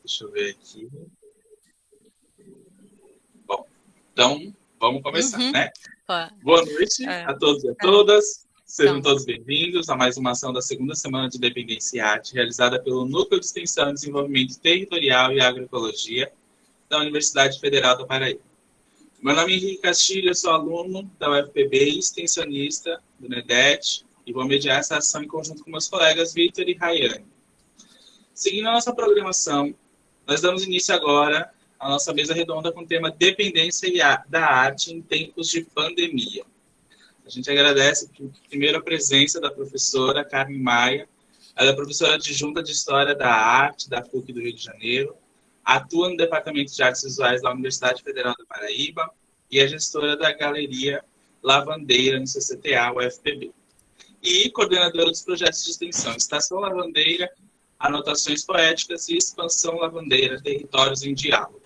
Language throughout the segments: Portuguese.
Deixa eu ver aqui. Bom, então vamos começar, Uhum. né? Pá, Boa noite é, a todos e a é. todas. Sejam Então, todos bem-vindos a mais uma ação da segunda semana de Dependência e Arte, realizada pelo Núcleo de Extensão e Desenvolvimento Territorial e Agroecologia da Universidade Federal da Paraíba. Meu nome é Henrique Castilho, eu sou aluno da UFPB e extensionista do NEDET e vou mediar essa ação em conjunto com meus colegas Vitor e Rayane. Seguindo a nossa programação, nós damos início agora à nossa mesa redonda com o tema Dependência da Arte em Tempos de Pandemia. A gente agradece primeiro a presença da professora Carmen Maia. Ela é professora adjunta de História da Arte da PUC do Rio de Janeiro, atua no Departamento de Artes Visuais da Universidade Federal da Paraíba e é gestora da Galeria Lavandeira no CCTA, UFPB. E coordenadora dos projetos de extensão Estação Lavandeira, Anotações Poéticas e Expansão Lavandeira, Territórios em Diálogo.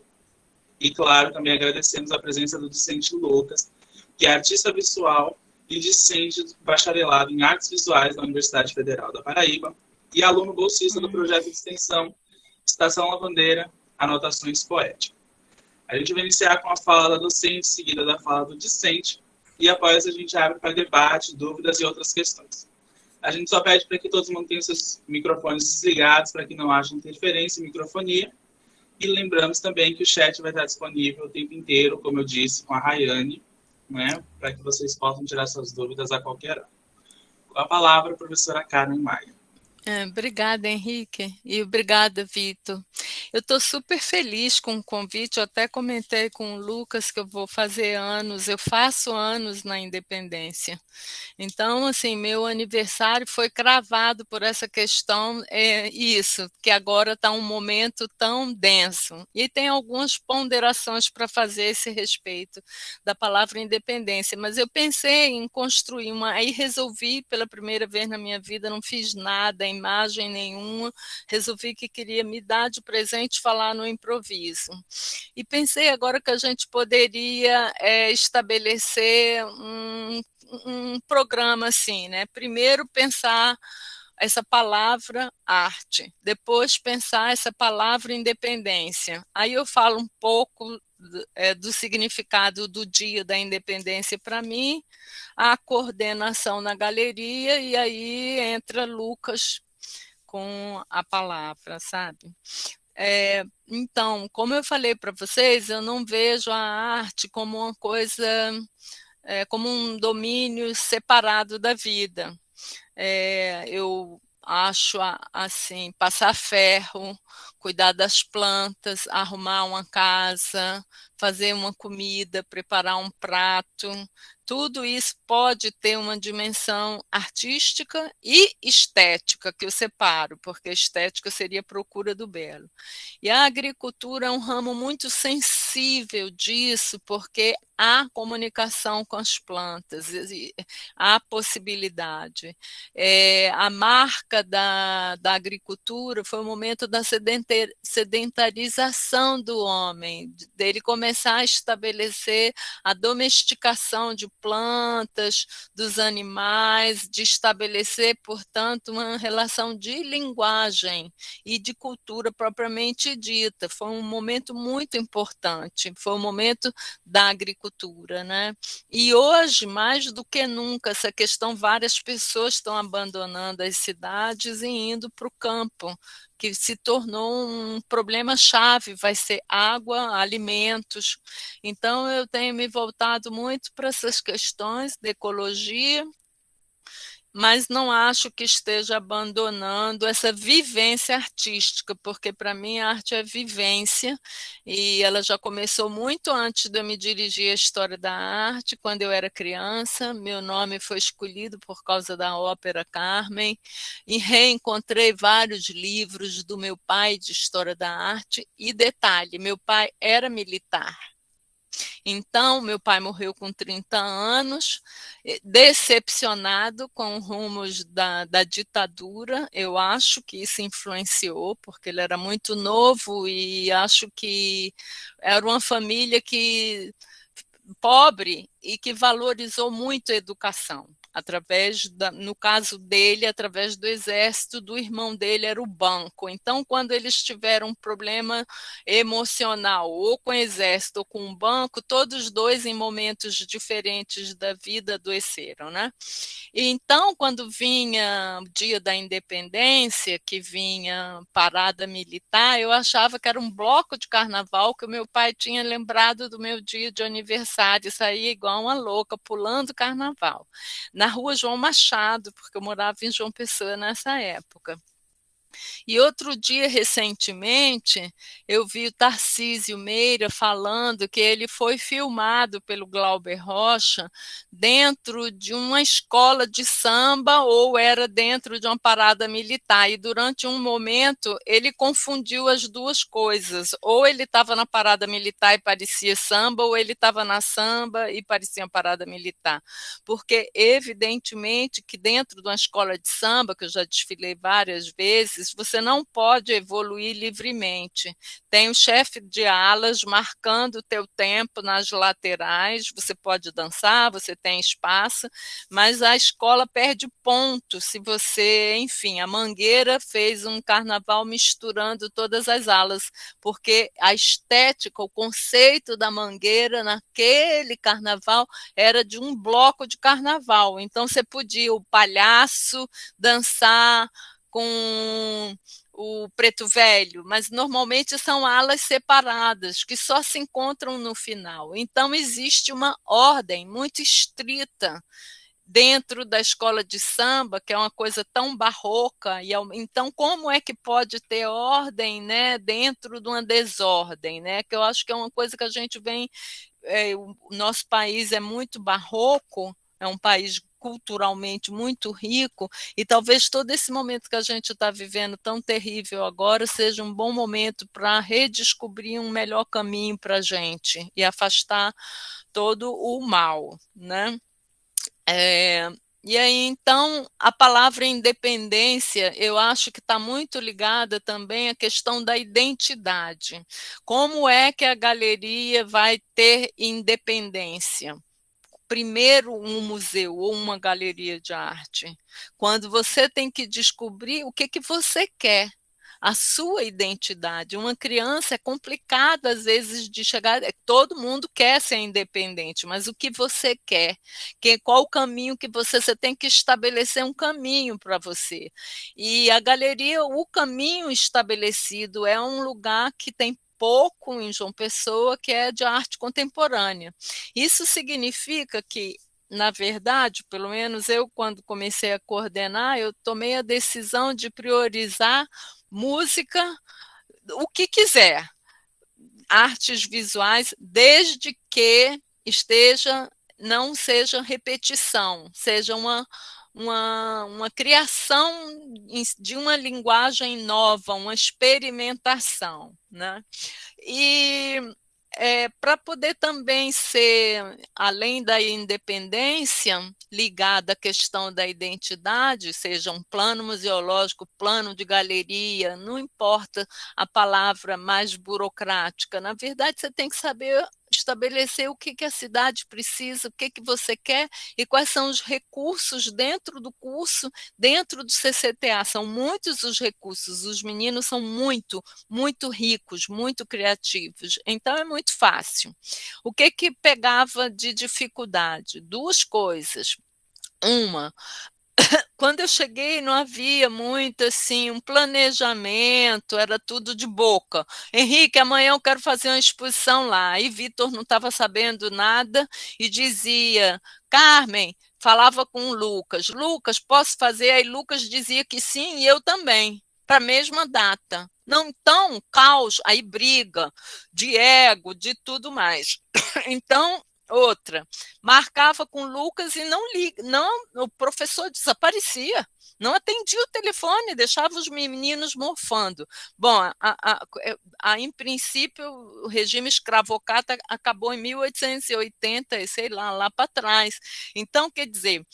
E, claro, também agradecemos a presença do discente Lucas, que é artista visual e discente do bacharelado em Artes Visuais da Universidade Federal da Paraíba e aluno bolsista do projeto de extensão Estação Lavandeira, Anotações Poéticas. A gente vai iniciar com a fala da docente, seguida da fala do discente, e após a gente abre para debate, dúvidas e outras questões. A gente só pede para que todos mantenham seus microfones desligados, para que não haja interferência em microfonia. E lembramos também que o chat vai estar disponível o tempo inteiro, como eu disse, com a Rayane, né, para que vocês possam tirar suas dúvidas a qualquer hora. Com a palavra, a professora Carmen Maia. Obrigada, Henrique, e obrigada, Vitor. Eu estou super feliz com o convite, eu até comentei com o Lucas que eu vou fazer anos, eu faço anos na Independência. Então, assim, meu aniversário foi cravado por essa questão, isso, que agora está um momento tão denso. E tem algumas ponderações para fazer a esse respeito da palavra independência, mas eu pensei em construir uma, aí resolvi pela primeira vez na minha vida, não fiz nada, imagem nenhuma, resolvi que queria me dar de presente falar no improviso. E pensei agora que a gente poderia estabelecer um programa assim, né? Primeiro pensar essa palavra arte, depois pensar essa palavra independência. Aí eu falo um pouco do significado do dia da independência para mim, a coordenação na galeria, e aí entra Lucas com a palavra, sabe? Então, como eu falei para vocês, eu não vejo a arte como uma coisa, como um domínio separado da vida. Eu acho assim, passar ferro, cuidar das plantas, arrumar uma casa, fazer uma comida, preparar um prato, tudo isso pode ter uma dimensão artística e estética, que eu separo, porque a estética seria a procura do belo. E a agricultura é um ramo muito sensível disso, porque há comunicação com as plantas, há possibilidade. A marca da agricultura foi o momento da sedentarização do homem, dele começar a estabelecer a domesticação de plantas, dos animais, de estabelecer, portanto, uma relação de linguagem e de cultura propriamente dita. Foi um momento muito importante, foi o momento da agricultura, né? E hoje, mais do que nunca, essa questão, várias pessoas estão abandonando as cidades e indo para o campo, que se tornou um problema chave, vai ser água, alimentos. Então, eu tenho me voltado muito para essas questões de ecologia, mas não acho que esteja abandonando essa vivência artística, porque para mim a arte é vivência, e ela já começou muito antes de eu me dirigir à história da arte, quando eu era criança. Meu nome foi escolhido por causa da ópera Carmen, e reencontrei vários livros do meu pai de história da arte, e detalhe, meu pai era militar. Então, meu pai morreu com 30 anos, decepcionado com os rumos da ditadura. Eu acho que isso influenciou, porque ele era muito novo e acho que era uma família que pobre e que valorizou muito a educação. no caso dele, através do exército, do irmão dele era o banco. Então, quando eles tiveram um problema emocional, ou com o exército ou com o banco, todos dois, em momentos diferentes da vida, adoeceram, né? E então, quando vinha o dia da independência, que vinha parada militar, eu achava que era um bloco de carnaval que o meu pai tinha lembrado do meu dia de aniversário, e saía igual uma louca, pulando carnaval na rua João Machado, porque eu morava em João Pessoa nessa época. E outro dia, recentemente, eu vi o Tarcísio Meira falando que ele foi filmado pelo Glauber Rocha dentro de uma escola de samba ou era dentro de uma parada militar. E durante um momento ele confundiu as duas coisas. Ou ele estava na parada militar e parecia samba, ou ele estava na samba e parecia uma parada militar. Porque, evidentemente, que dentro de uma escola de samba, que eu já desfilei várias vezes, você não pode evoluir livremente. Tem o chefe de alas marcando o teu tempo nas laterais, você pode dançar, você tem espaço, mas a escola perde ponto se você, enfim, a Mangueira fez um carnaval misturando todas as alas, porque a estética, o conceito da Mangueira naquele carnaval era de um bloco de carnaval. Então você podia o palhaço dançar com o Preto Velho, mas normalmente são alas separadas, que só se encontram no final. Então existe uma ordem muito estrita dentro da escola de samba, que é uma coisa tão barroca, e então como é que pode ter ordem, né, dentro de uma desordem, né? Que eu acho que é uma coisa que a gente vem, o nosso país é muito barroco, é um país culturalmente muito rico, e talvez todo esse momento que a gente está vivendo tão terrível agora seja um bom momento para redescobrir um melhor caminho para a gente e afastar todo o mal, né? É, e aí, então, a palavra independência, eu acho que está muito ligada também à questão da identidade. Como é que a galeria vai ter independência? Primeiro, um museu ou uma galeria de arte, quando você tem que descobrir o que, que você quer, a sua identidade. Uma criança é complicado, às vezes, de chegar. Todo mundo quer ser independente, mas o que você quer? Qual o caminho que você tem que estabelecer um caminho para você. E a galeria, o caminho estabelecido é um lugar que tem pouco em João Pessoa, que é de arte contemporânea. Isso significa que, na verdade, pelo menos eu, quando comecei a coordenar, eu tomei a decisão de priorizar música, o que quiser, artes visuais, desde que não seja repetição, seja uma criação de uma linguagem nova, uma experimentação, né? E para poder também ser, além da independência, ligada à questão da identidade, seja um plano museológico, plano de galeria, não importa a palavra mais burocrática, na verdade você tem que saber estabelecer o que a cidade precisa, o que você quer e quais são os recursos dentro do curso, dentro do CCTA. São muitos os recursos, os meninos são muito ricos, muito criativos, então é muito fácil. O que pegava de dificuldade? Duas coisas. Uma, quando eu cheguei não havia muito assim um planejamento, era tudo de boca. Henrique, amanhã eu quero fazer uma exposição lá. E Vitor não estava sabendo nada e dizia, Carmen, falava com o Lucas, Lucas, posso fazer? Aí Lucas dizia que sim e eu também, para a mesma data. Não, então, caos, aí briga de ego, de tudo mais. Então, outra, marcava com o Lucas e não liga, não, o professor desaparecia, não atendia o telefone, deixava os meninos morfando. Bom, em princípio, o regime escravocrata acabou em 1880, sei lá para trás. Então, quer dizer,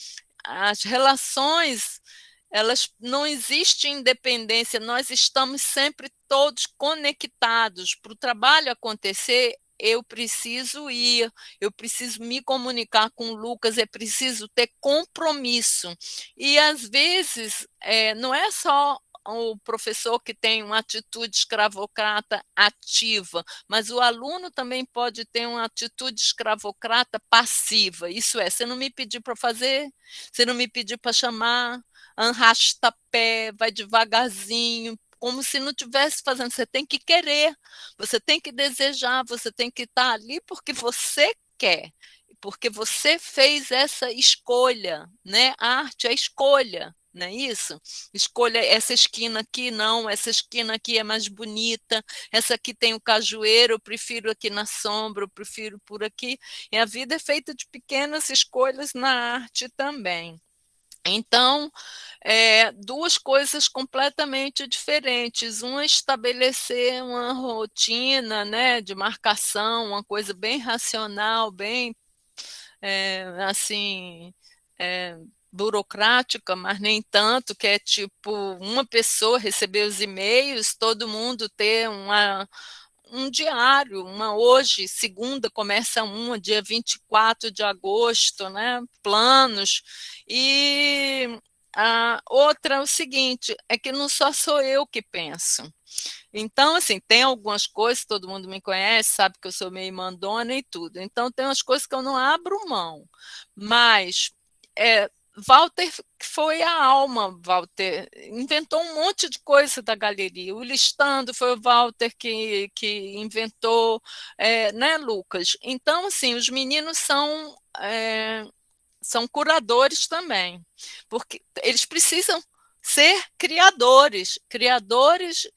as relações, elas não existe independência, nós estamos sempre todos conectados para o trabalho acontecer. eu preciso ir, eu preciso me comunicar com o Lucas, é preciso ter compromisso. E, às vezes, não é só o professor que tem uma atitude escravocrata ativa, mas o aluno também pode ter uma atitude escravocrata passiva. Isso é, você não me pediu para fazer, você não me pediu para chamar, arrasta pé, vai devagarzinho, como se não estivesse fazendo. Você tem que querer, você tem que desejar, você tem que estar ali porque você quer, porque você fez essa escolha, né? A arte é escolha, não é isso? Escolha essa esquina aqui, não, essa esquina aqui é mais bonita, essa aqui tem o cajueiro, eu prefiro aqui na sombra, eu prefiro por aqui. E a vida é feita de pequenas escolhas na arte também. Então, duas coisas completamente diferentes. Uma, estabelecer uma rotina, né, de marcação, uma coisa bem racional, bem assim, burocrática, mas nem tanto, que é tipo uma pessoa receber os e-mails, todo mundo ter um diário, hoje, segunda, começa dia 24 de agosto, né? Planos. E a outra é o seguinte, é que não só sou eu que penso. Então, assim, tem algumas coisas, todo mundo me conhece, sabe que eu sou meio mandona e tudo. Então, tem umas coisas que eu não abro mão. Mas Walter foi a alma, Walter inventou um monte de coisa da galeria. O listando foi o Walter que inventou, né, Lucas? Então, assim, os meninos são curadores também, porque eles precisam ser criadores. Criadores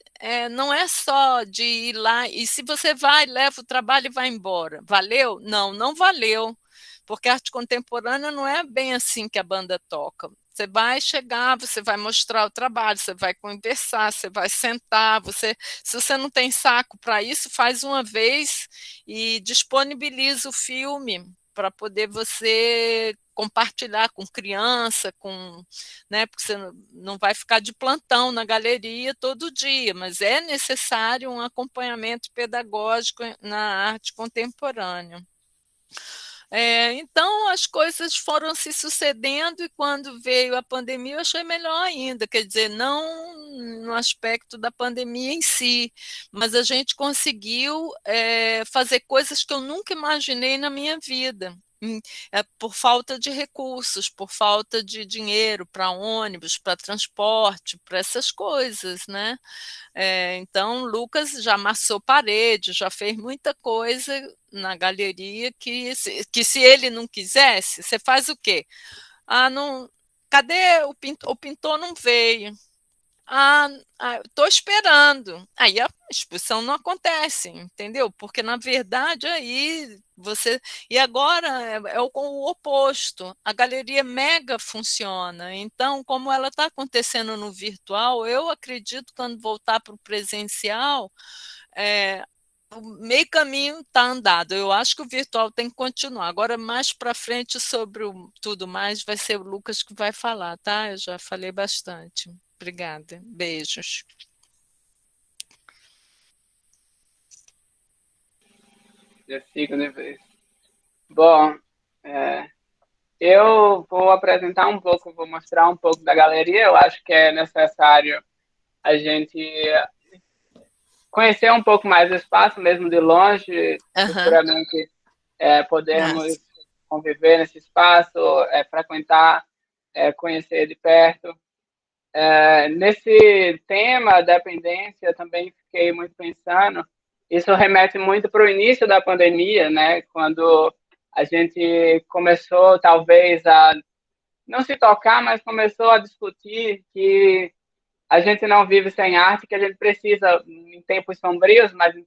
não é só de ir lá e se você vai, leva o trabalho e vai embora. Valeu? Não, não valeu. Porque a arte contemporânea não é bem assim que a banda toca. Você vai chegar, você vai mostrar o trabalho, você vai conversar, você vai sentar, se você não tem saco para isso, faz uma vez e disponibiliza o filme para poder você compartilhar com criança, né, porque você não vai ficar de plantão na galeria todo dia, mas é necessário um acompanhamento pedagógico na arte contemporânea. Então, as coisas foram se sucedendo e quando veio a pandemia eu achei melhor ainda, quer dizer, não no aspecto da pandemia em si, mas a gente conseguiu fazer coisas que eu nunca imaginei na minha vida. Por falta de recursos, por falta de dinheiro para ônibus, para transporte, para essas coisas, né? Então, Lucas já amassou parede, já fez muita coisa na galeria que se ele não quisesse, você faz o quê? Não, cadê o pintor? O pintor não veio. Estou esperando. Aí a expulsão não acontece, entendeu? Porque, na verdade, aí você. E agora o oposto. A galeria mega funciona. Então, como ela está acontecendo no virtual, eu acredito que quando voltar para o presencial, o meio caminho está andado. Eu acho que o virtual tem que continuar. Agora, mais para frente, sobre tudo mais, vai ser o Lucas que vai falar, tá? Eu já falei bastante. Obrigada. Beijos. Já sigo de vez. Bom, eu vou apresentar um pouco, vou mostrar um pouco da galeria. Eu acho que é necessário a gente conhecer um pouco mais o espaço, mesmo de longe, futuramente podermos conviver nesse espaço, frequentar, conhecer de perto. Nesse tema, dependência, também fiquei muito pensando, isso remete muito para o início da pandemia, né? Quando a gente começou, talvez, a não se tocar, mas começou a discutir que a gente não vive sem arte, que a gente precisa, em tempos sombrios, mas em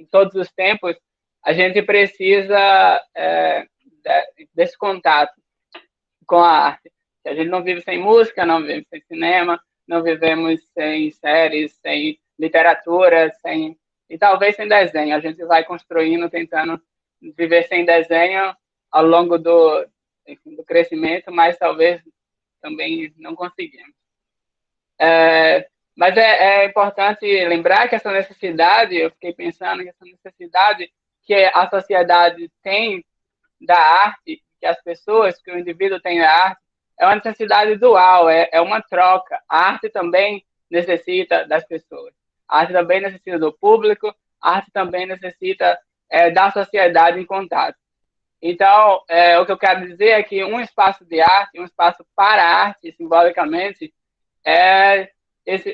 todos os tempos, a gente precisa desse contato com a arte. A gente não vive sem música, não vive sem cinema, não vivemos sem séries, sem literatura, e talvez sem desenho. A gente vai construindo, tentando viver sem desenho ao longo do crescimento, mas talvez também não conseguimos. Mas é importante lembrar que essa necessidade, eu fiquei pensando que essa necessidade que a sociedade tem da arte, que as pessoas, que o indivíduo tem da arte, é uma necessidade dual, é uma troca. A arte também necessita das pessoas. A arte também necessita do público, a arte também necessita da sociedade em contato. Então, o que eu quero dizer é que um espaço de arte, um espaço para a arte, simbolicamente, é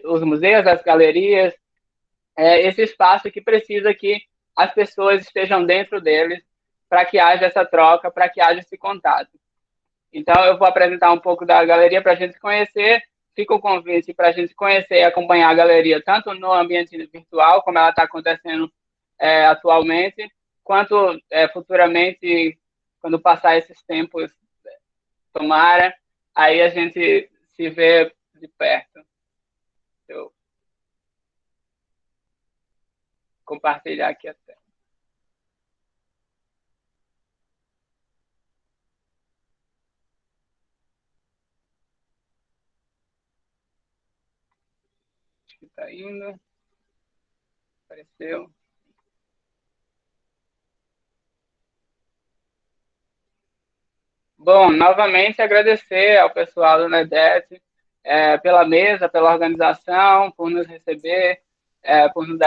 os museus, as galerias, esse espaço que precisa que as pessoas estejam dentro deles para que haja essa troca, para que haja esse contato. Então, eu vou apresentar um pouco da galeria para a gente conhecer. Fica o convite para a gente conhecer e acompanhar a galeria, tanto no ambiente virtual, como ela está acontecendo atualmente, quanto futuramente, quando passar esses tempos, tomara, aí a gente se vê de perto. Eu compartilhar aqui a tela. Acho que está indo. Apareceu. Bom, novamente agradecer ao pessoal do NEDET pela mesa, pela organização, por nos receber, por nos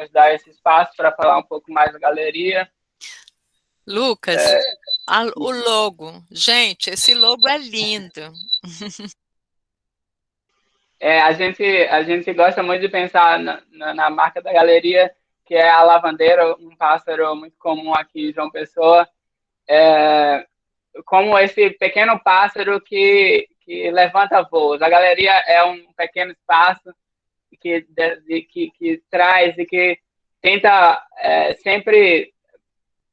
dar esse espaço para falar um pouco mais da galeria. Lucas, o logo. Gente, esse logo é lindo. A gente gosta muito de pensar na marca da galeria, que é a lavandeira, um pássaro muito comum aqui em João Pessoa. Como esse pequeno pássaro que levanta voos. A galeria é um pequeno espaço que traz e que tenta sempre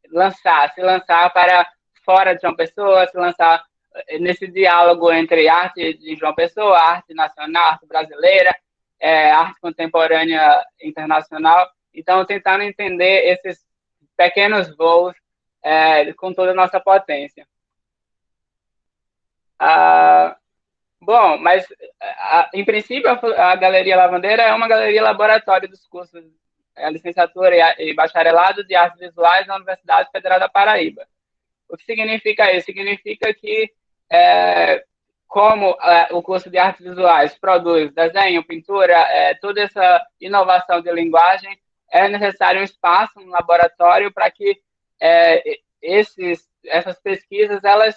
se lançar para fora de João Pessoa, se lançar nesse diálogo entre arte de João Pessoa, arte nacional, arte brasileira, arte contemporânea internacional. Então, tentando entender esses pequenos voos com toda a nossa potência. Bom, mas em princípio a Galeria Lavandeira é uma galeria laboratório dos cursos licenciatura e bacharelado de artes visuais na Universidade Federal da Paraíba. O que significa isso? Significa que como o curso de artes visuais produz desenho, pintura, toda essa inovação de linguagem, é necessário um espaço, um laboratório para que essas pesquisas elas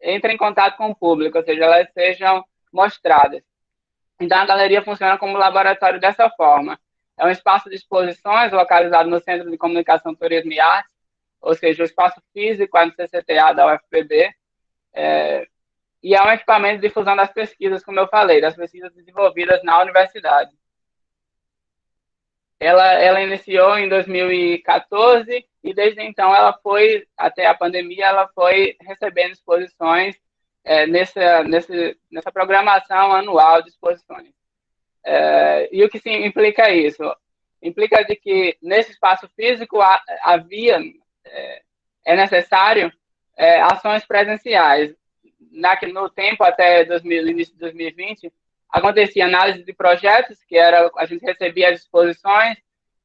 entrem em contato com o público, ou seja, elas sejam mostradas. Então, a galeria funciona como laboratório dessa forma. É um espaço de exposições localizado no Centro de Comunicação, Turismo e Artes, ou seja, o espaço físico é no CCTA da UFPB, e é um equipamento de difusão das pesquisas, como eu falei, das pesquisas desenvolvidas na universidade. Ela iniciou em 2014 e desde então ela foi, até a pandemia, ela foi recebendo exposições nessa programação anual de exposições. E o que implica isso? Implica de que nesse espaço físico é necessário ações presenciais. No tempo até início de 2020, acontecia análise de projetos, que era a gente recebia as exposições,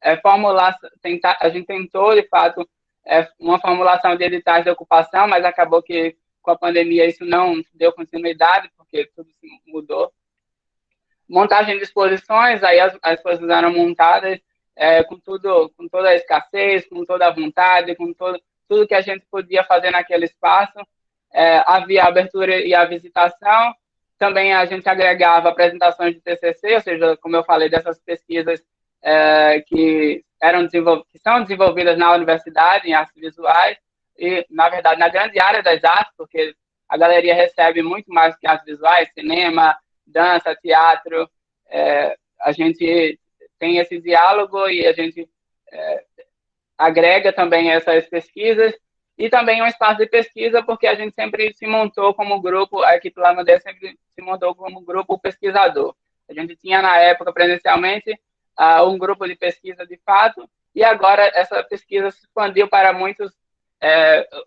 a gente tentou, de fato, uma formulação de editais de ocupação, mas acabou que com a pandemia isso não deu continuidade, porque tudo se mudou. Montagem de exposições, aí as exposições eram montadas com toda a escassez, com toda a vontade, com tudo que a gente podia fazer naquele espaço. Havia a abertura e a visitação. Também a gente agregava apresentações de TCC, ou seja, como eu falei, dessas pesquisas que são desenvolvidas na universidade, em artes visuais, e, na verdade, na grande área das artes, porque a galeria recebe muito mais que artes visuais, cinema, dança, teatro. A gente tem esse diálogo e a gente agrega também essas pesquisas, e também um espaço de pesquisa, porque a gente sempre se montou como grupo, a equipe Lavandeira sempre se montou como grupo pesquisador. A gente tinha, na época, presencialmente, um grupo de pesquisa de fato, e agora essa pesquisa se expandiu para muitos,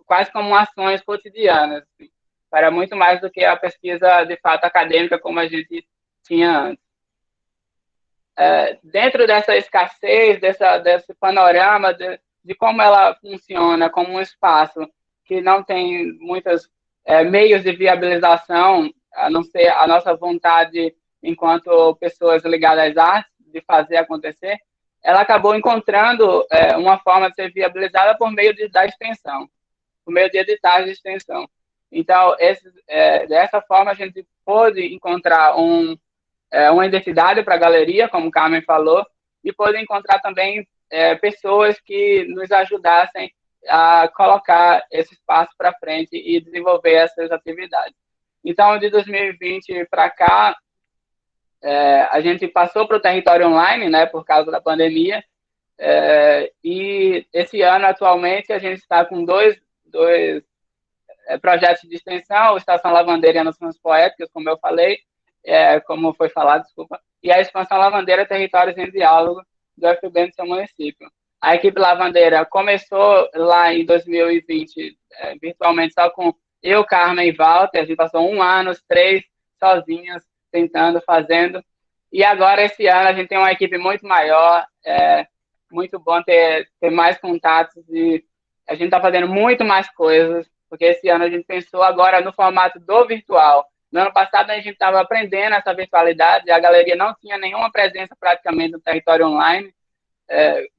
quase como ações cotidianas, assim, para muito mais do que a pesquisa de fato acadêmica como a gente tinha antes. dentro dessa escassez, desse panorama de como ela funciona como um espaço que não tem muitos meios de viabilização, a não ser a nossa vontade enquanto pessoas ligadas às artes, de fazer acontecer, ela acabou encontrando uma forma de ser viabilizada por meio da extensão, por meio de editais de extensão. Então, dessa forma, a gente pôde encontrar uma identidade para a galeria, como o Carmen falou, e pôde encontrar também pessoas que nos ajudassem a colocar esse espaço para frente e desenvolver essas atividades. Então, de 2020 para cá, a gente passou para o território online, né, por causa da pandemia, e esse ano, atualmente, a gente está com dois projetos de extensão, o Estação Lavandeira e Anotações Poéticas, como eu falei, como foi falado, desculpa, e a Expansão Lavandeira Territórios em Diálogo, do FB do seu município. A equipe Lavandeira começou lá em 2020, virtualmente só com eu, Carmen e Walter, a gente passou 1 ano, os 3 sozinhos, tentando, fazendo, e agora esse ano a gente tem uma equipe muito maior, muito bom ter mais contatos, e a gente está fazendo muito mais coisas, porque esse ano a gente pensou agora no formato do virtual. No ano passado a gente estava aprendendo essa virtualidade, a galeria não tinha nenhuma presença praticamente no território online,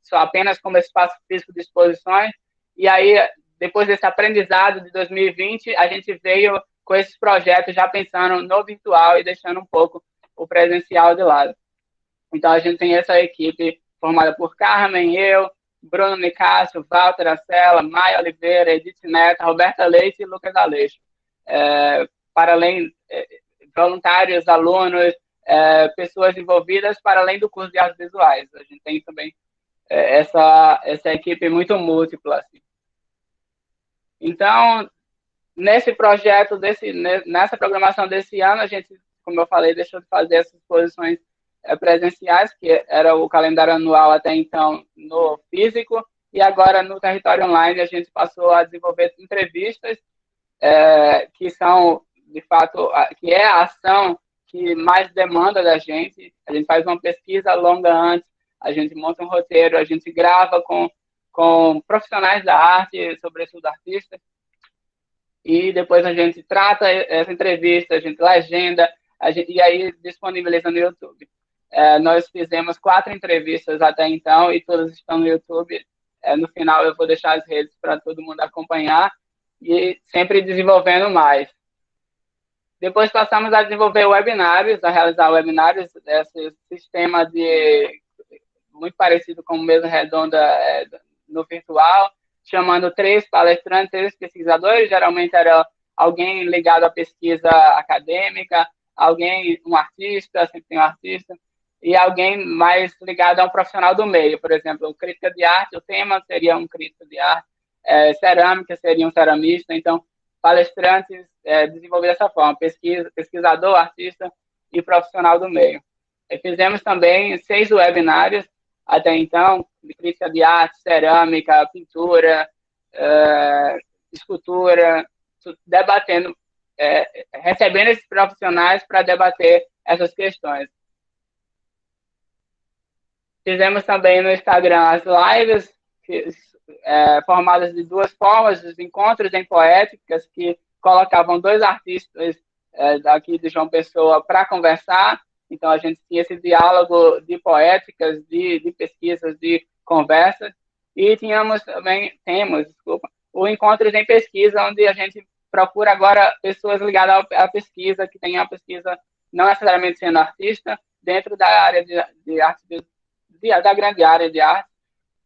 só apenas como espaço físico de exposições, e aí, depois desse aprendizado de 2020, a gente veio com esses projetos já pensando no virtual e deixando um pouco o presencial de lado. Então, a gente tem essa equipe formada por Carmen, eu, Bruno Nicásio, Walter Acela, Maia Oliveira, Edith Neto, Roberta Leite e Lucas Aleixo. Para além, voluntários, alunos, pessoas envolvidas, para além do curso de artes visuais. A gente tem também essa equipe muito múltipla. Assim. Então, nesse projeto, nessa programação desse ano, a gente, como eu falei, deixou de fazer essas exposições presenciais, que era o calendário anual até então no físico, e agora no território online a gente passou a desenvolver entrevistas que são, de fato, que é a ação que mais demanda da gente. A gente faz uma pesquisa longa antes, a gente monta um roteiro, a gente grava com profissionais da arte, sobretudo artistas, e depois a gente trata essa entrevista, a gente legenda, e aí disponibiliza no YouTube. Nós fizemos 4 entrevistas até então e todas estão no YouTube. No final eu vou deixar as redes para todo mundo acompanhar e sempre desenvolvendo mais. Depois passamos a desenvolver webinários, a realizar webinários, esse sistema muito parecido com mesa redonda no virtual, chamando 3 palestrantes, 3 pesquisadores, geralmente era alguém ligado à pesquisa acadêmica, um artista, sempre tem um artista, e alguém mais ligado a um profissional do meio, por exemplo, crítica de arte, o tema seria um crítico de arte, cerâmica seria um ceramista, então palestrantes desenvolvidos dessa forma, pesquisador, artista e profissional do meio. E fizemos também 6 webinários até então, de crítica de arte, cerâmica, pintura, escultura, debatendo, recebendo esses profissionais para debater essas questões. Fizemos também no Instagram as lives, formadas de 2 formas, os encontros em poéticas, que colocavam 2 artistas daqui de João Pessoa para conversar. Então, a gente tinha esse diálogo de poéticas, de pesquisas, de conversas. E temos, o Encontros em Pesquisa, onde a gente procura agora pessoas ligadas à pesquisa, que tenham a pesquisa, não necessariamente sendo artista, dentro da área de arte, da grande área de arte,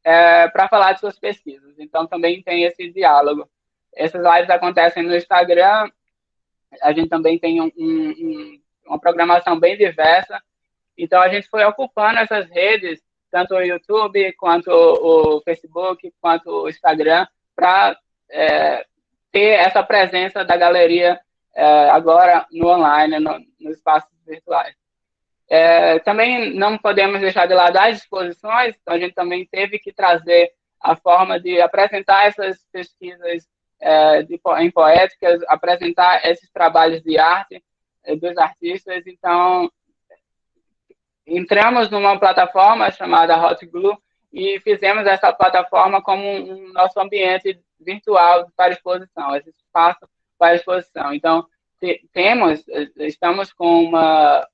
para falar de suas pesquisas. Então, também tem esse diálogo. Essas lives acontecem no Instagram, a gente também tem uma programação bem diversa, então a gente foi ocupando essas redes, tanto o YouTube, quanto o Facebook, quanto o Instagram, para ter essa presença da galeria agora no online, nos espaços virtuais. Também não podemos deixar de lado as exposições, então a gente também teve que trazer a forma de apresentar essas pesquisas em poéticas, apresentar esses trabalhos de arte dos artistas. Então, entramos numa plataforma chamada Hot Glue e fizemos essa plataforma como um nosso ambiente virtual para exposição, esse espaço para exposição. Então, estamos com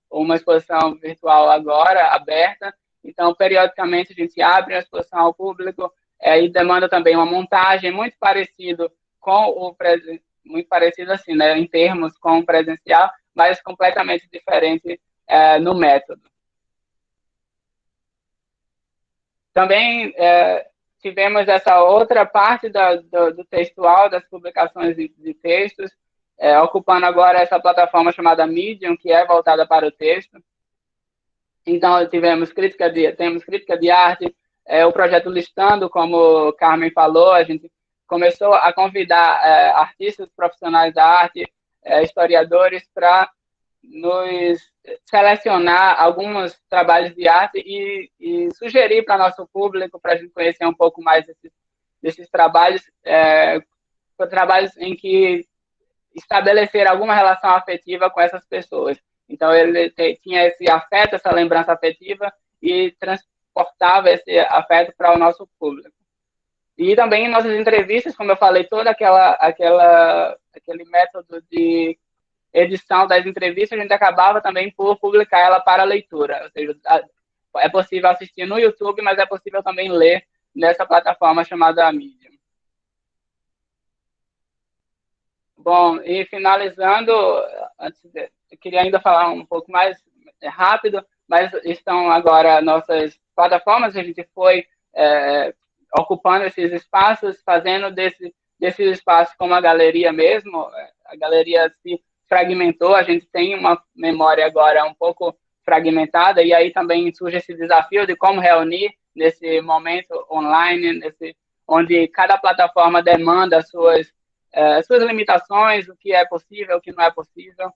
uma exposição virtual agora, aberta, então, periodicamente, a gente abre a exposição ao público e demanda também uma montagem muito parecido muito parecido assim, né, em termos com o presencial, mas completamente diferente no método. Também tivemos essa outra parte do textual, das publicações de textos, ocupando agora essa plataforma chamada Medium, que é voltada para o texto. Então, temos crítica de arte, o projeto Listando, como Carmen falou, a gente começou a convidar artistas profissionais da arte, historiadores, para nos selecionar alguns trabalhos de arte e sugerir para nosso público, para a gente conhecer um pouco mais desses trabalhos, trabalhos em que estabelecer alguma relação afetiva com essas pessoas. Então, ele tinha esse afeto, essa lembrança afetiva e transportava esse afeto para o nosso público. E também em nossas entrevistas, como eu falei, todo aquele método de edição das entrevistas, a gente acabava também por publicar ela para leitura. Ou seja, é possível assistir no YouTube, mas é possível também ler nessa plataforma chamada Medium. Bom, e finalizando, eu queria ainda falar um pouco mais rápido, mas estão agora nossas plataformas, a gente foi ocupando esses espaços, fazendo desses espaços como a galeria mesmo, a galeria se fragmentou, a gente tem uma memória agora um pouco fragmentada, e aí também surge esse desafio de como reunir nesse momento online, onde cada plataforma demanda suas limitações, o que é possível, o que não é possível.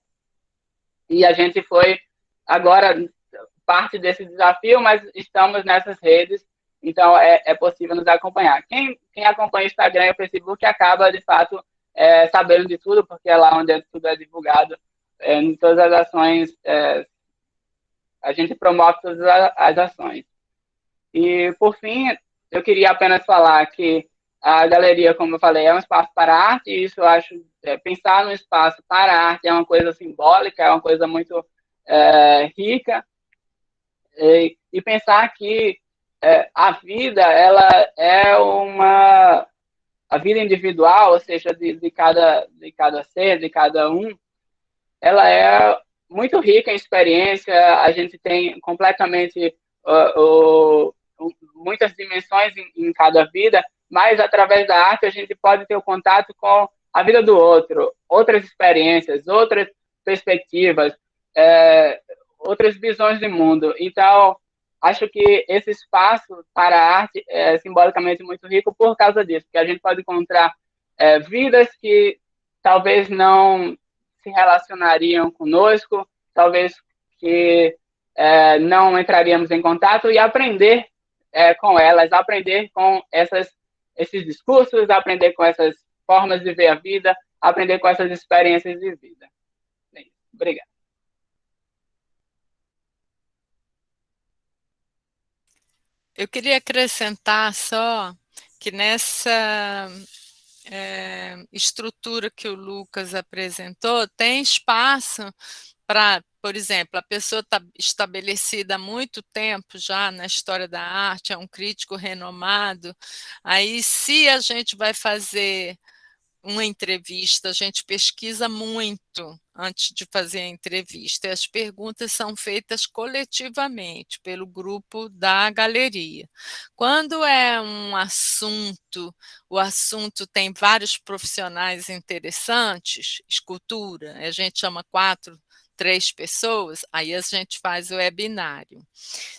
E a gente foi agora parte desse desafio, mas estamos nessas redes, então é possível nos acompanhar. Quem acompanha o Instagram e o Facebook acaba, de fato, sabendo de tudo, porque é lá onde tudo é divulgado. Em todas as ações, a gente promove todas as ações. E, por fim, eu queria apenas falar que a galeria, como eu falei, é um espaço para a arte, e isso eu acho, pensar no espaço para a arte é uma coisa simbólica, é uma coisa muito rica, e pensar que a vida, ela é a vida individual, ou seja, de cada ser, de cada um, ela é muito rica em experiência, a gente tem completamente muitas dimensões em cada vida, mas através da arte a gente pode ter o contato com a vida do outro, outras experiências, outras perspectivas, outras visões de mundo. Então, acho que esse espaço para a arte é simbolicamente muito rico por causa disso, porque a gente pode encontrar vidas que talvez não se relacionariam conosco, talvez que não entraríamos em contato, e aprender com elas, aprender com esses discursos, aprender com essas formas de ver a vida, aprender com essas experiências de vida. Obrigado. Eu queria acrescentar só que nessa estrutura que o Lucas apresentou, tem espaço para, por exemplo, a pessoa está estabelecida há muito tempo já na história da arte, é um crítico renomado, aí se a gente vai fazer uma entrevista, a gente pesquisa muito antes de fazer a entrevista, e as perguntas são feitas coletivamente pelo grupo da galeria. Quando é um assunto, o assunto tem vários profissionais interessantes, escultura, a gente chama 3 pessoas, aí a gente faz o webinário.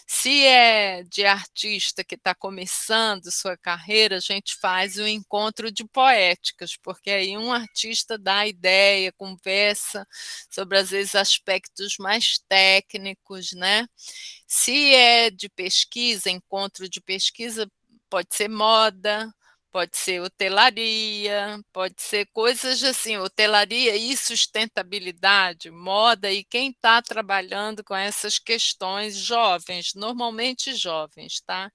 Se é de artista que está começando sua carreira, a gente faz o encontro de poéticas, porque aí um artista dá ideia, conversa sobre, às vezes, aspectos mais técnicos, né? Se é de pesquisa, encontro de pesquisa, pode ser moda, pode ser hotelaria, pode ser coisas assim, hotelaria e sustentabilidade, moda, e quem está trabalhando com essas questões, jovens, normalmente jovens, tá?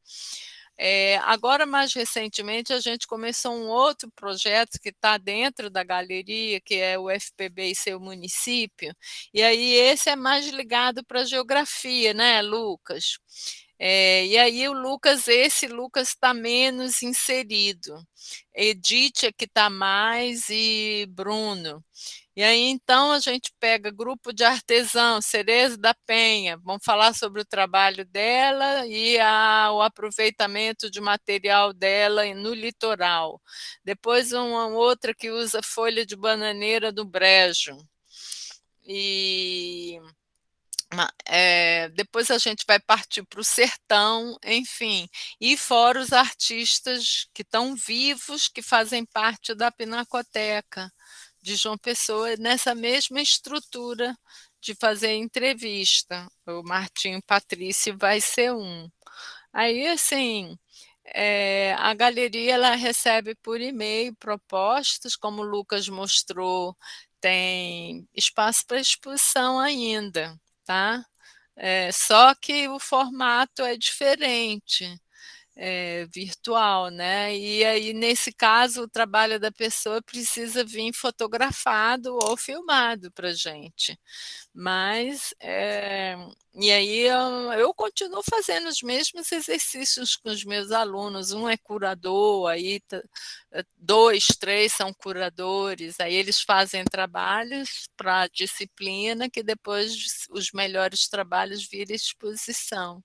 Agora, mais recentemente, a gente começou um outro projeto que está dentro da galeria, que é o FPB e seu município, e aí esse é mais ligado para a geografia, né, Lucas? E aí esse Lucas está menos inserido. Edith é que está mais e Bruno. E aí, então, a gente pega grupo de artesãos, Cereza da Penha, vamos falar sobre o trabalho dela e o aproveitamento de material dela no litoral. Depois, uma outra que usa folha de bananeira do brejo. E depois a gente vai partir para o sertão, enfim, e fora os artistas que estão vivos, que fazem parte da Pinacoteca de João Pessoa, nessa mesma estrutura de fazer entrevista. O Martinho Patrício vai ser um. Aí, assim, a galeria ela recebe por e-mail propostas, como o Lucas mostrou, tem espaço para exposição ainda, tá? Só que o formato é diferente, virtual, né? E aí, nesse caso, o trabalho da pessoa precisa vir fotografado ou filmado para a gente. Mas, e aí eu continuo fazendo os mesmos exercícios com os meus alunos. Um é curador, aí dois, três são curadores, aí eles fazem trabalhos para a disciplina, que depois os melhores trabalhos viram exposição.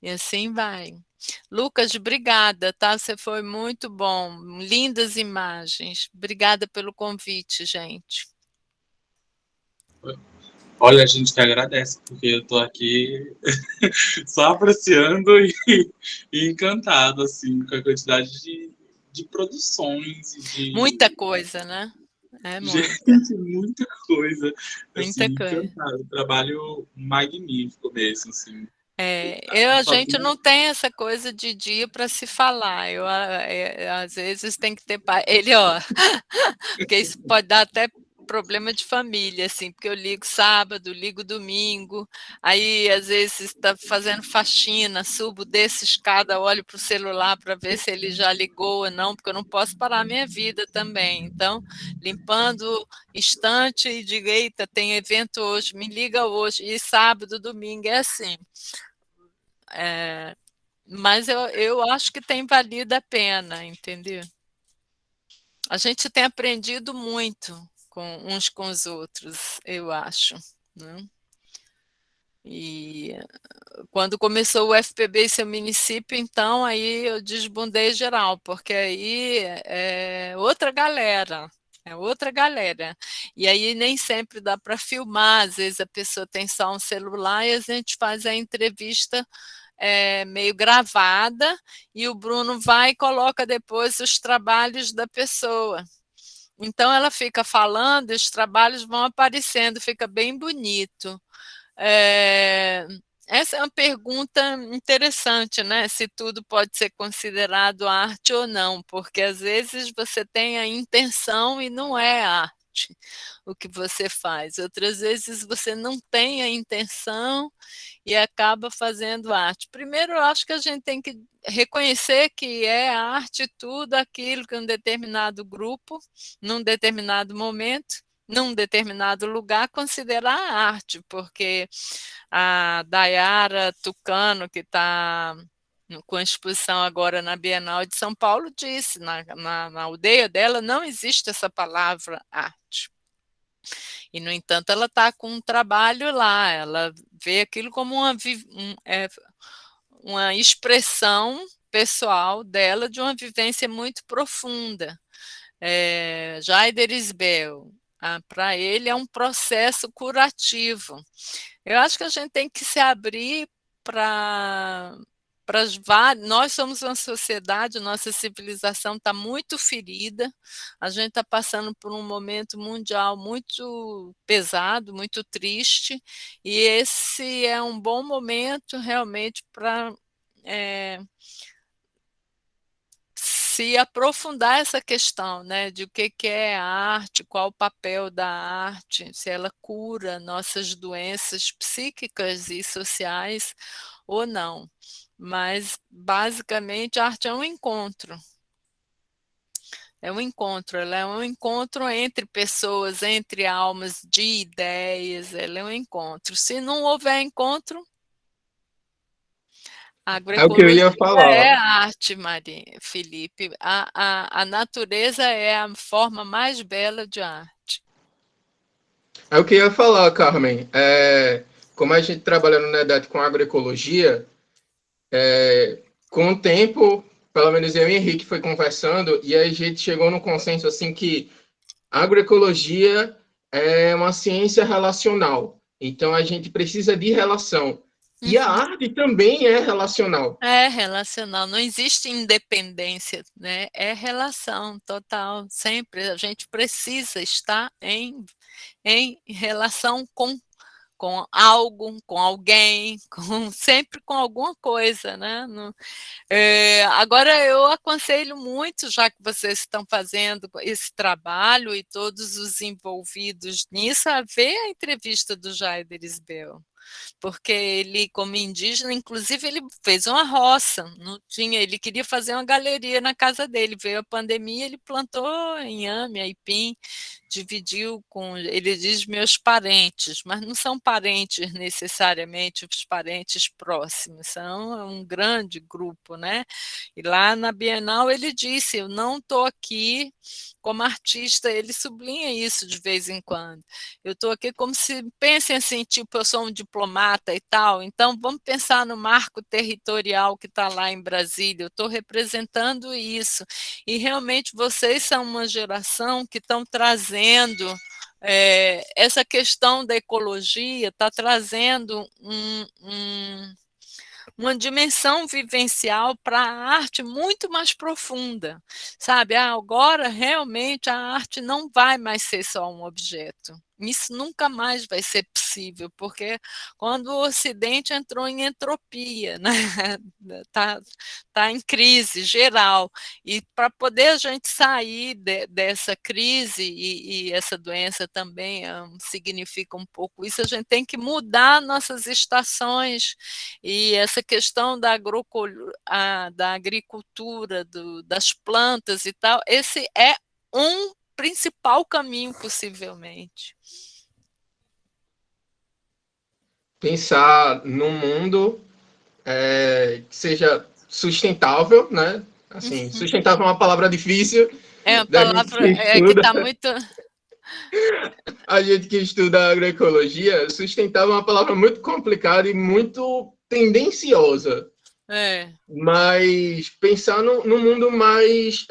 E assim vai. Lucas, obrigada, tá? Você foi muito bom. Lindas imagens. Obrigada pelo convite, gente. Olha, a gente que agradece, porque eu tô aqui só apreciando e encantado, assim, com a quantidade de produções e Muita de coisa, né? Muita, gente, muita coisa, assim, muita coisa. encantado. Trabalho magnífico mesmo, assim. A Só gente tenho não tem essa coisa de dia para se falar. Às vezes tem que ter. Ele, ó, porque isso pode dar até problema de família, assim, porque eu ligo sábado, ligo domingo, aí às vezes está fazendo faxina, subo desse escada, olho para o celular para ver se ele já ligou ou não, porque eu não posso parar a minha vida também. Então, limpando estante e digo, eita, tem evento hoje, me liga hoje, e sábado, domingo é assim. Mas eu acho que tem valido a pena, entendeu? A gente tem aprendido muito uns com os outros, eu acho, né? E quando começou o FPB e seu município, então aí eu desbundei geral, porque aí é outra galera. É outra galera. E aí nem sempre dá para filmar, às vezes a pessoa tem só um celular e a gente faz a entrevista meio gravada, e o Bruno vai e coloca depois os trabalhos da pessoa. Então ela fica falando e os trabalhos vão aparecendo, fica bem bonito. É, Essa é uma pergunta interessante, né? Se tudo pode ser considerado arte ou não, porque às vezes você tem a intenção e não é arte o que você faz. Outras vezes você não tem a intenção e acaba fazendo arte. Primeiro, eu acho que a gente tem que reconhecer que é arte tudo aquilo que um determinado grupo, num determinado momento, num determinado lugar, considerar arte, porque a Dayara Tucano, que está com a exposição agora na Bienal de São Paulo, disse, na aldeia dela não existe essa palavra arte. E, no entanto, ela está com um trabalho lá, ela vê aquilo como uma expressão pessoal dela de uma vivência muito profunda. Jaider Isbel, para ele é um processo curativo. Eu acho que a gente tem que se abrir para nós somos uma sociedade, nossa civilização está muito ferida, a gente está passando por um momento mundial muito pesado, muito triste, e esse é um bom momento realmente para se aprofundar essa questão, né, de o que é a arte, qual o papel da arte, se ela cura nossas doenças psíquicas e sociais ou não. Mas, basicamente, a arte é um encontro. É um encontro, ela é um encontro entre pessoas, entre almas de ideias, ela é um encontro. Se não houver encontro, a É o que eu agroecologia ia é falar. arte, Maria Felipe. A natureza é a forma mais bela de arte. É o que eu ia falar, Carmen. Como a gente trabalha no NEDET com agroecologia, com o tempo, pelo menos eu e o Henrique foi conversando, e a gente chegou num consenso assim que a agroecologia é uma ciência relacional. Então a gente precisa de relação. E a Uhum. arte também é relacional. É relacional, não existe independência, né? É relação total, sempre. A gente precisa estar em relação com algo, com alguém, sempre com alguma coisa, né? Agora, eu aconselho muito, já que vocês estão fazendo esse trabalho e todos os envolvidos nisso, a ver a entrevista do Jaider Isbel. Porque ele, como indígena, inclusive ele fez uma roça, não tinha, ele queria fazer uma galeria na casa dele, veio a pandemia, ele plantou inhame, aipim, dividiu com, ele diz meus parentes, mas não são parentes necessariamente os parentes próximos, são um grande grupo, né? E lá na Bienal ele disse, eu não estou aqui como artista, ele sublinha isso de vez em quando. Eu estou aqui como se pensem assim, tipo, eu sou um diplomata e tal, então vamos pensar no marco territorial que está lá em Brasília, eu estou representando isso. E realmente vocês são uma geração que estão trazendo essa questão da ecologia, está trazendo uma dimensão vivencial para a arte muito mais profunda, sabe? Agora, realmente, a arte não vai mais ser só um objeto. Isso nunca mais vai ser possível, porque quando o Ocidente entrou em entropia, né? Tá em crise geral, e para poder a gente sair dessa crise, e essa doença também significa um pouco isso, a gente tem que mudar nossas estações, e essa questão da agricultura, das plantas e tal, esse é um principal caminho, possivelmente. Pensar num mundo que seja sustentável, né? Assim, sustentável é uma palavra difícil É uma da gente que palavra que estuda. está muito... A gente que estuda agroecologia, sustentável é uma palavra muito complicada e muito tendenciosa. Mas pensar no mundo mais,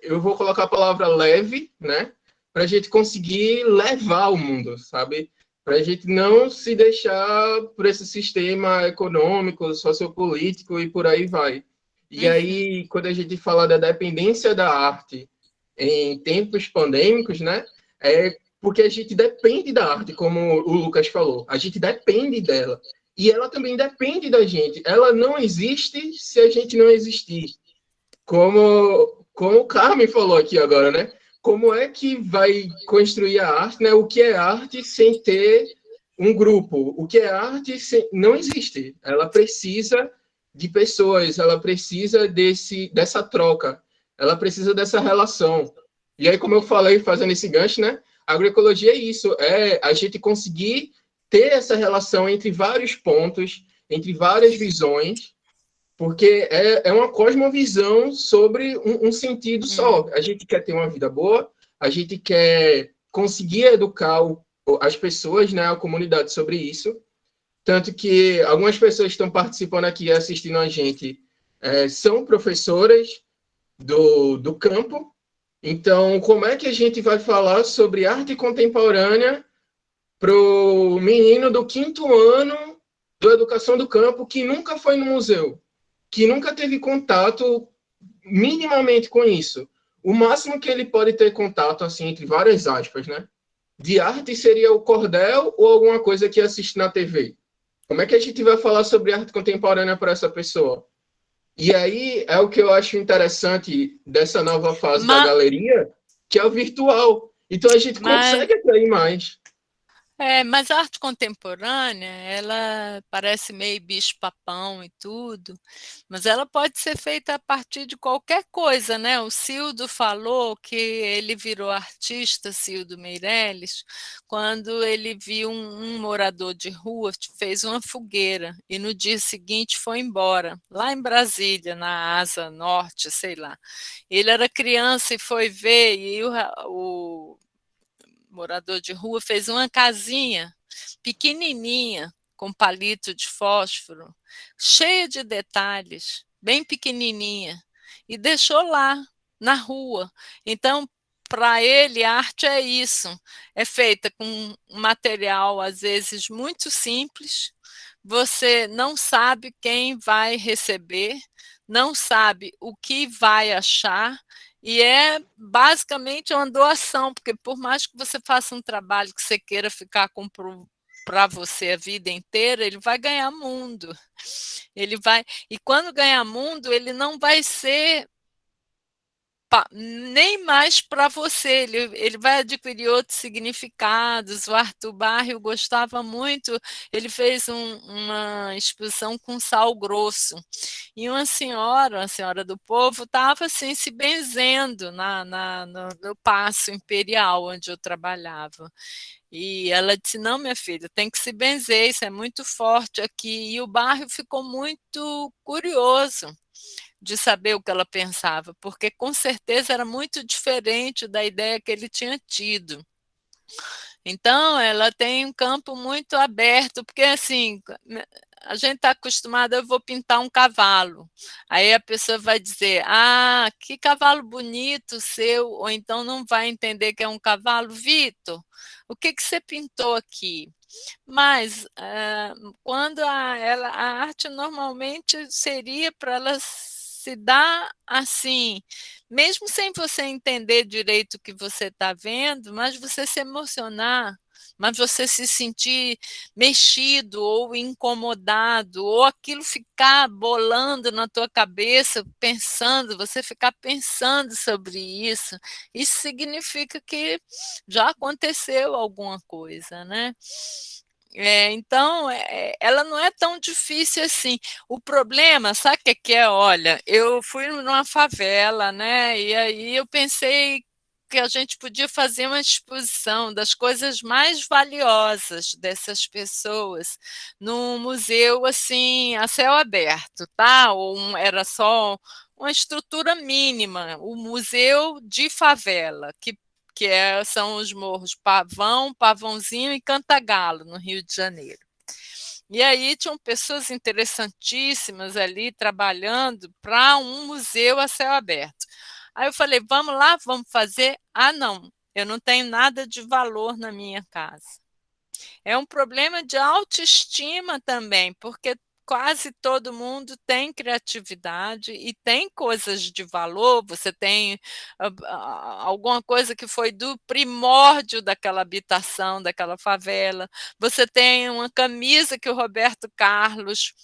eu vou colocar a palavra leve, né? Para a gente conseguir levar o mundo, sabe? Para a gente não se deixar por esse sistema econômico, sociopolítico e por aí vai. E aí, quando a gente fala da dependência da arte em tempos pandêmicos, né? Porque a gente depende da arte, como o Lucas falou. A gente depende dela. E ela também depende da gente. Ela não existe se a gente não existir. Como o Carmen falou aqui agora, né? Como é que vai construir a arte, né? O que é arte sem ter um grupo? O que é arte não existe. Ela precisa de pessoas, ela precisa dessa troca, ela precisa dessa relação. E aí, como eu falei, fazendo esse gancho, né? A agroecologia é isso, é a gente conseguir ter essa relação entre vários pontos, entre várias visões, porque é uma cosmovisão sobre um sentido só. A gente quer ter uma vida boa, a gente quer conseguir educar as pessoas, né, a comunidade sobre isso. Tanto que algumas pessoas que estão participando aqui e assistindo a gente são professoras do campo. Então, como é que a gente vai falar sobre arte contemporânea para o menino do 5º ano da educação do campo que nunca foi no museu, que nunca teve contato minimamente com isso? O máximo que ele pode ter contato, assim, entre várias aspas, né, de arte seria o cordel ou alguma coisa que assiste na TV. Como é que a gente vai falar sobre arte contemporânea para essa pessoa? E aí é o que eu acho interessante dessa nova fase da galeria, que é o virtual. Então a gente consegue atrair mais. Mas a arte contemporânea, ela parece meio bicho-papão e tudo, mas ela pode ser feita a partir de qualquer coisa, né? O Cildo falou que ele virou artista, Cildo Meirelles, quando ele viu um morador de rua, fez uma fogueira e no dia seguinte foi embora, lá em Brasília, na Asa Norte, sei lá. Ele era criança e foi ver, e o morador de rua fez uma casinha pequenininha com palito de fósforo, cheia de detalhes, bem pequenininha, e deixou lá na rua. Então, para ele, a arte é isso, é feita com um material às vezes muito simples. Você não sabe quem vai receber, não sabe o que vai achar, e é basicamente uma doação, porque por mais que você faça um trabalho que você queira ficar com para você a vida inteira, ele vai ganhar mundo. Ele vai, e quando ganhar mundo, ele não vai ser nem mais para você, ele vai adquirir outros significados. O Arthur Barrio gostava muito, ele fez uma exposição com sal grosso, e uma senhora, a senhora do povo, estava assim, se benzendo no Paço Imperial, onde eu trabalhava. E ela disse, não, minha filha, tem que se benzer, isso é muito forte aqui. E o Barrio ficou muito curioso de saber o que ela pensava, porque com certeza era muito diferente da ideia que ele tinha tido. Então, ela tem um campo muito aberto, porque assim, a gente está acostumado, eu vou pintar um cavalo. Aí a pessoa vai dizer, ah, que cavalo bonito seu, ou então não vai entender que é um cavalo. Vitor, o que você pintou aqui? Mas quando a arte normalmente seria para ela se dar assim, mesmo sem você entender direito o que você está vendo, mas você se emocionar, mas você se sentir mexido ou incomodado, ou aquilo ficar bolando na tua cabeça, pensando, você ficar pensando sobre isso significa que já aconteceu alguma coisa, né? Então, ela não é tão difícil assim. O problema, sabe o que é? Olha, eu fui numa favela, né? E aí eu pensei que a gente podia fazer uma exposição das coisas mais valiosas dessas pessoas num museu assim a céu aberto, tá? Era só uma estrutura mínima, o museu de favela, que são os morros Pavão, Pavãozinho e Cantagalo, no Rio de Janeiro. E aí tinham pessoas interessantíssimas ali trabalhando para um museu a céu aberto. Aí eu falei, vamos lá, vamos fazer? Ah, não, eu não tenho nada de valor na minha casa. É um problema de autoestima também, porque quase todo mundo tem criatividade e tem coisas de valor. Você tem alguma coisa que foi do primórdio daquela habitação, daquela favela. Você tem uma camisa que o Roberto Carlos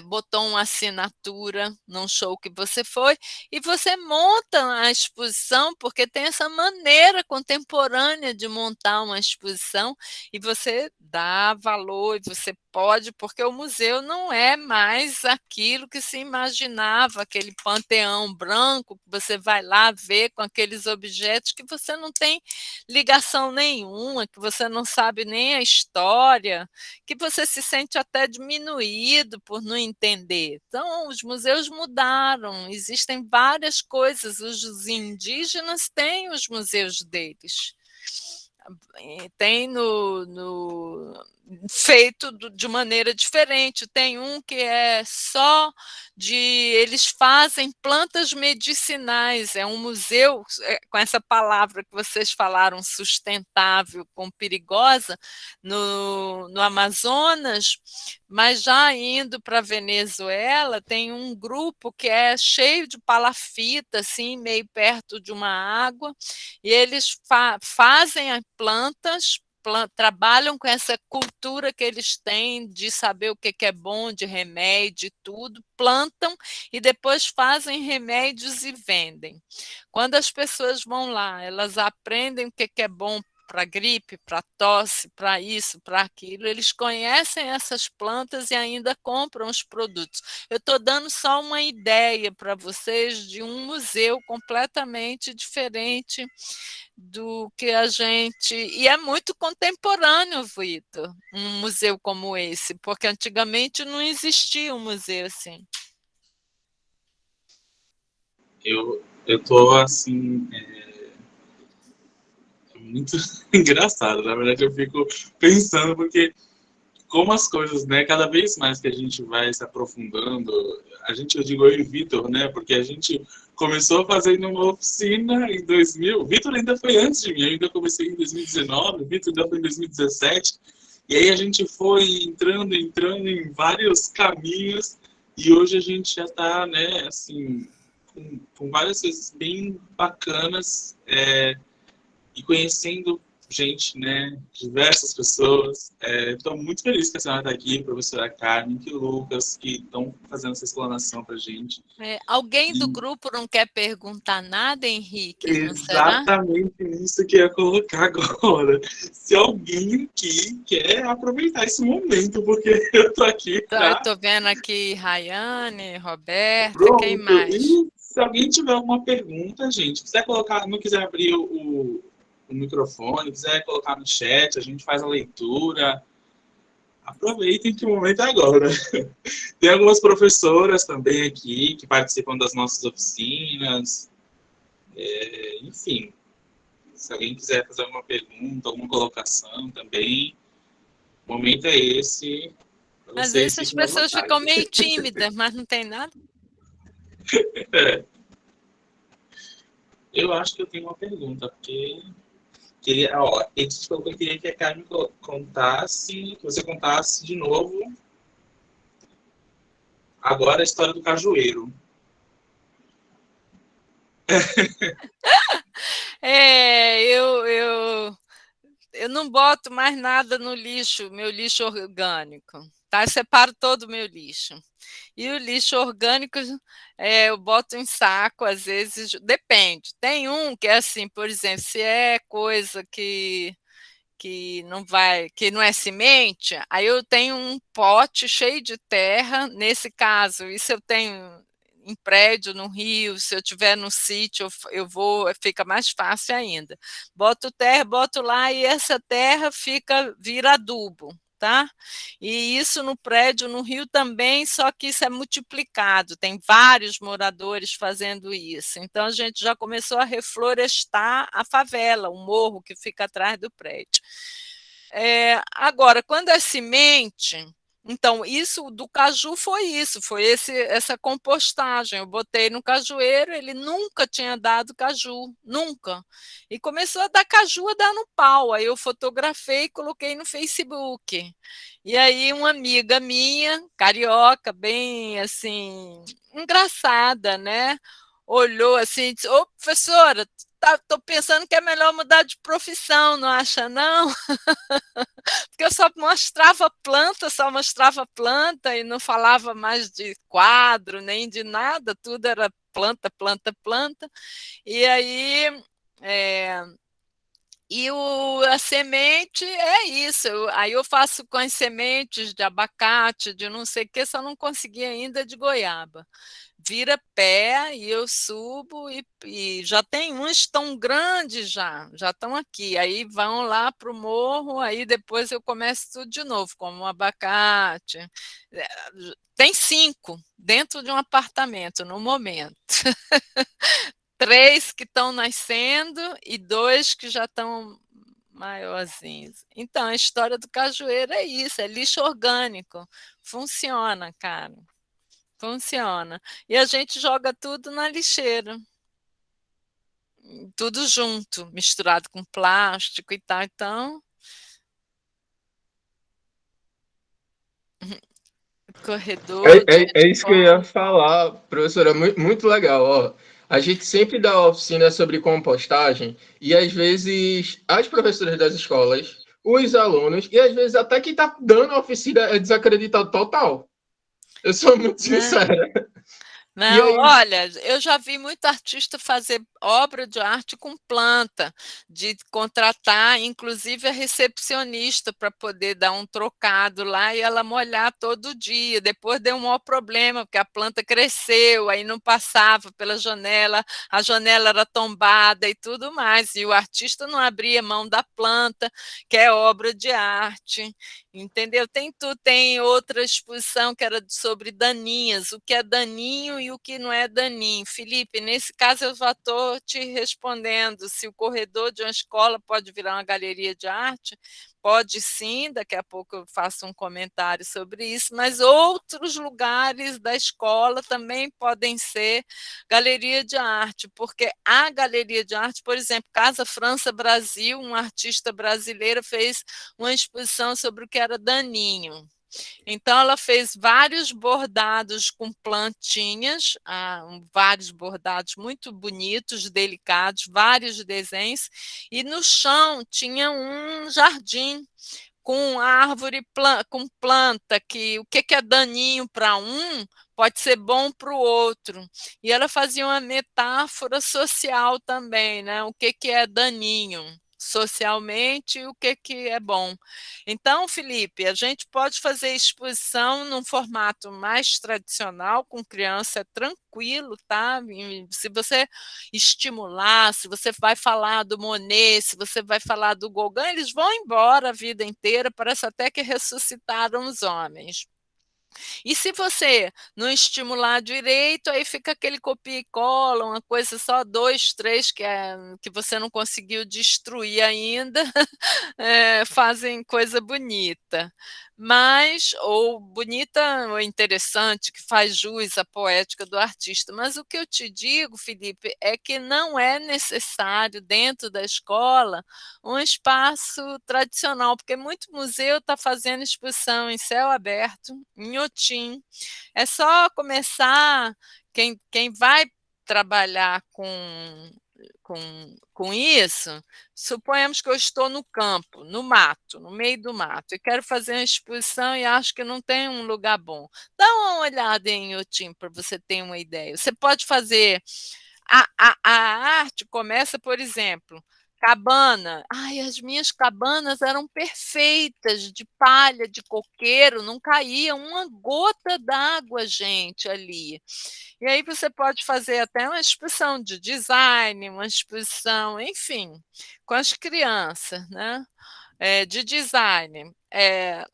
botou uma assinatura num show que você foi, e você monta a exposição, porque tem essa maneira contemporânea de montar uma exposição, e você dá valor, e você pode, porque o museu não é mais aquilo que se imaginava, aquele panteão branco que você vai lá ver com aqueles objetos que você não tem ligação nenhuma, que você não sabe nem a história, que você se sente até diminuído por não entender. Então, os museus mudaram, existem várias coisas, os indígenas têm os museus deles. Tem feito de maneira diferente. Tem um que é só eles fazem plantas medicinais, é um museu, com essa palavra que vocês falaram, sustentável com perigosa, no Amazonas, mas já indo para a Venezuela, tem um grupo que é cheio de palafita, assim, meio perto de uma água, e eles fazem plantas trabalham com essa cultura que eles têm de saber o que é bom, de remédio e tudo, plantam e depois fazem remédios e vendem. Quando as pessoas vão lá, elas aprendem o que é bom para gripe, para tosse, para isso, para aquilo, eles conhecem essas plantas e ainda compram os produtos. Eu estou dando só uma ideia para vocês de um museu completamente diferente do que a gente... E é muito contemporâneo, Vitor, um museu como esse, porque antigamente não existia um museu assim. Eu tô assim, muito engraçado, na verdade eu fico pensando, porque como as coisas, né, cada vez mais que a gente vai se aprofundando, eu digo eu e o Vitor, né, porque a gente começou fazendo uma oficina em 2000, o Vitor ainda foi antes de mim, eu ainda comecei em 2019, o Vitor ainda foi em 2017, e aí a gente foi entrando em vários caminhos, e hoje a gente já está, né, assim, com várias coisas bem bacanas, e conhecendo gente, né, diversas pessoas. Estou muito feliz que a senhora está aqui, a professora Carmen, que o Lucas, que estão fazendo essa explanação para a gente. Alguém do grupo não quer perguntar nada, Henrique? Não será? Exatamente isso que eu ia colocar agora. Se alguém aqui quer aproveitar esse momento, porque eu estou aqui Então, eu estou vendo aqui Rayane, Roberta, Pronto. quem mais? E se alguém tiver alguma pergunta, gente, quiser colocar, não quiser abrir o microfone, quiser colocar no chat, a gente faz a leitura. Aproveitem que o momento é agora. Tem algumas professoras também aqui que participam das nossas oficinas. Enfim, se alguém quiser fazer alguma pergunta, alguma colocação também, o momento é esse. Às vezes as pessoas ficam meio tímidas, mas não tem nada. Eu acho que eu tenho uma pergunta, porque ele falou que eu queria que a Carmen contasse, que você contasse de novo agora a história do cajueiro. Eu não boto mais nada no lixo, meu lixo orgânico. Tá? Eu separo todo o meu lixo. E o lixo orgânico eu boto em saco, às vezes, depende. Tem um que é assim, por exemplo, se é coisa que não é semente, aí eu tenho um pote cheio de terra, nesse caso, isso eu tenho em prédio, no rio, se eu tiver no sítio, eu vou, fica mais fácil ainda. Boto terra, boto lá e essa terra vira adubo. Tá? E isso no prédio, no Rio também, só que isso é multiplicado, tem vários moradores fazendo isso. Então a gente já começou a reflorestar a favela, o morro que fica atrás do prédio. Agora, quando é semente, então isso do caju foi essa compostagem. Eu botei no cajueiro, ele nunca tinha dado caju, nunca. E começou a dar caju, a dar no pau. Aí eu fotografei e coloquei no Facebook. E aí uma amiga minha, carioca, bem assim, engraçada, né? Olhou assim e disse: ô, professora, estou pensando que é melhor mudar de profissão, não acha, não? Porque eu só mostrava planta e não falava mais de quadro, nem de nada, tudo era planta, planta, planta. E aí... a semente é isso. Aí eu faço com as sementes de abacate, de não sei o que, só não consegui ainda de goiaba. Vira pé e eu subo e já tem uns tão grandes já estão aqui. Aí vão lá para o morro, aí depois eu começo tudo de novo, como um abacate. Tem 5 dentro de um apartamento no momento. 3 que estão nascendo e 2 que já estão maiorzinhos. Então, a história do cajueiro é isso, é lixo orgânico. Funciona, cara. Funciona. E a gente joga tudo na lixeira. Tudo junto, misturado com plástico e tal. Então, corredor. É isso que eu ia falar, professora. Muito legal. Ó. A gente sempre dá oficina sobre compostagem e, às vezes, as professoras das escolas os alunos, e às vezes até quem está dando a oficina é desacreditado total. Eu sou muito sincera. Não, aí, olha, eu já vi muito artista fazer obra de arte com planta, de contratar, inclusive, a recepcionista para poder dar um trocado lá e ela molhar todo dia. Depois deu um maior problema, porque a planta cresceu, aí não passava pela janela, a janela era tombada e tudo mais, e o artista não abria mão da planta, que é obra de arte. Entendeu? Tem outra exposição que era sobre daninhas, o que é daninho e o que não é daninho. Felipe, nesse caso eu já estou te respondendo, se o corredor de uma escola pode virar uma galeria de arte, pode sim, daqui a pouco eu faço um comentário sobre isso, mas outros lugares da escola também podem ser galeria de arte, porque a galeria de arte, por exemplo, Casa França Brasil, um artista brasileira fez uma exposição sobre o que era daninho. Então, ela fez vários bordados com plantinhas, vários bordados muito bonitos, delicados, vários desenhos, e no chão tinha um jardim com árvore, com planta, que o que é daninho para um pode ser bom para o outro. E ela fazia uma metáfora social também, né? O que é daninho socialmente e o que é bom. Então, Felipe, a gente pode fazer exposição num formato mais tradicional, com criança, é tranquilo, tá? E se você estimular, se você vai falar do Monet, se você vai falar do Gauguin, eles vão embora a vida inteira, parece até que ressuscitaram os homens. E se você não estimular direito, aí fica aquele copia e cola, uma coisa só, 2, 3, que você não conseguiu destruir ainda, fazem coisa bonita. Mas, ou bonita ou interessante, que faz jus à poética do artista. Mas o que eu te digo, Felipe, é que não é necessário, dentro da escola, um espaço tradicional, porque muito museu está fazendo exposição em céu aberto, em Otim. É só começar, quem vai trabalhar com isso, suponhamos que eu estou no campo, no mato, no meio do mato, e quero fazer uma exposição e acho que não tem um lugar bom. Dá uma olhada em Otim para você ter uma ideia. Você pode fazer a arte começa, por exemplo, cabana. Ai, as minhas cabanas eram perfeitas, de palha, de coqueiro, não caía uma gota d'água, gente, ali. E aí você pode fazer até uma exposição de design, uma exposição, enfim, com as crianças, né? De design.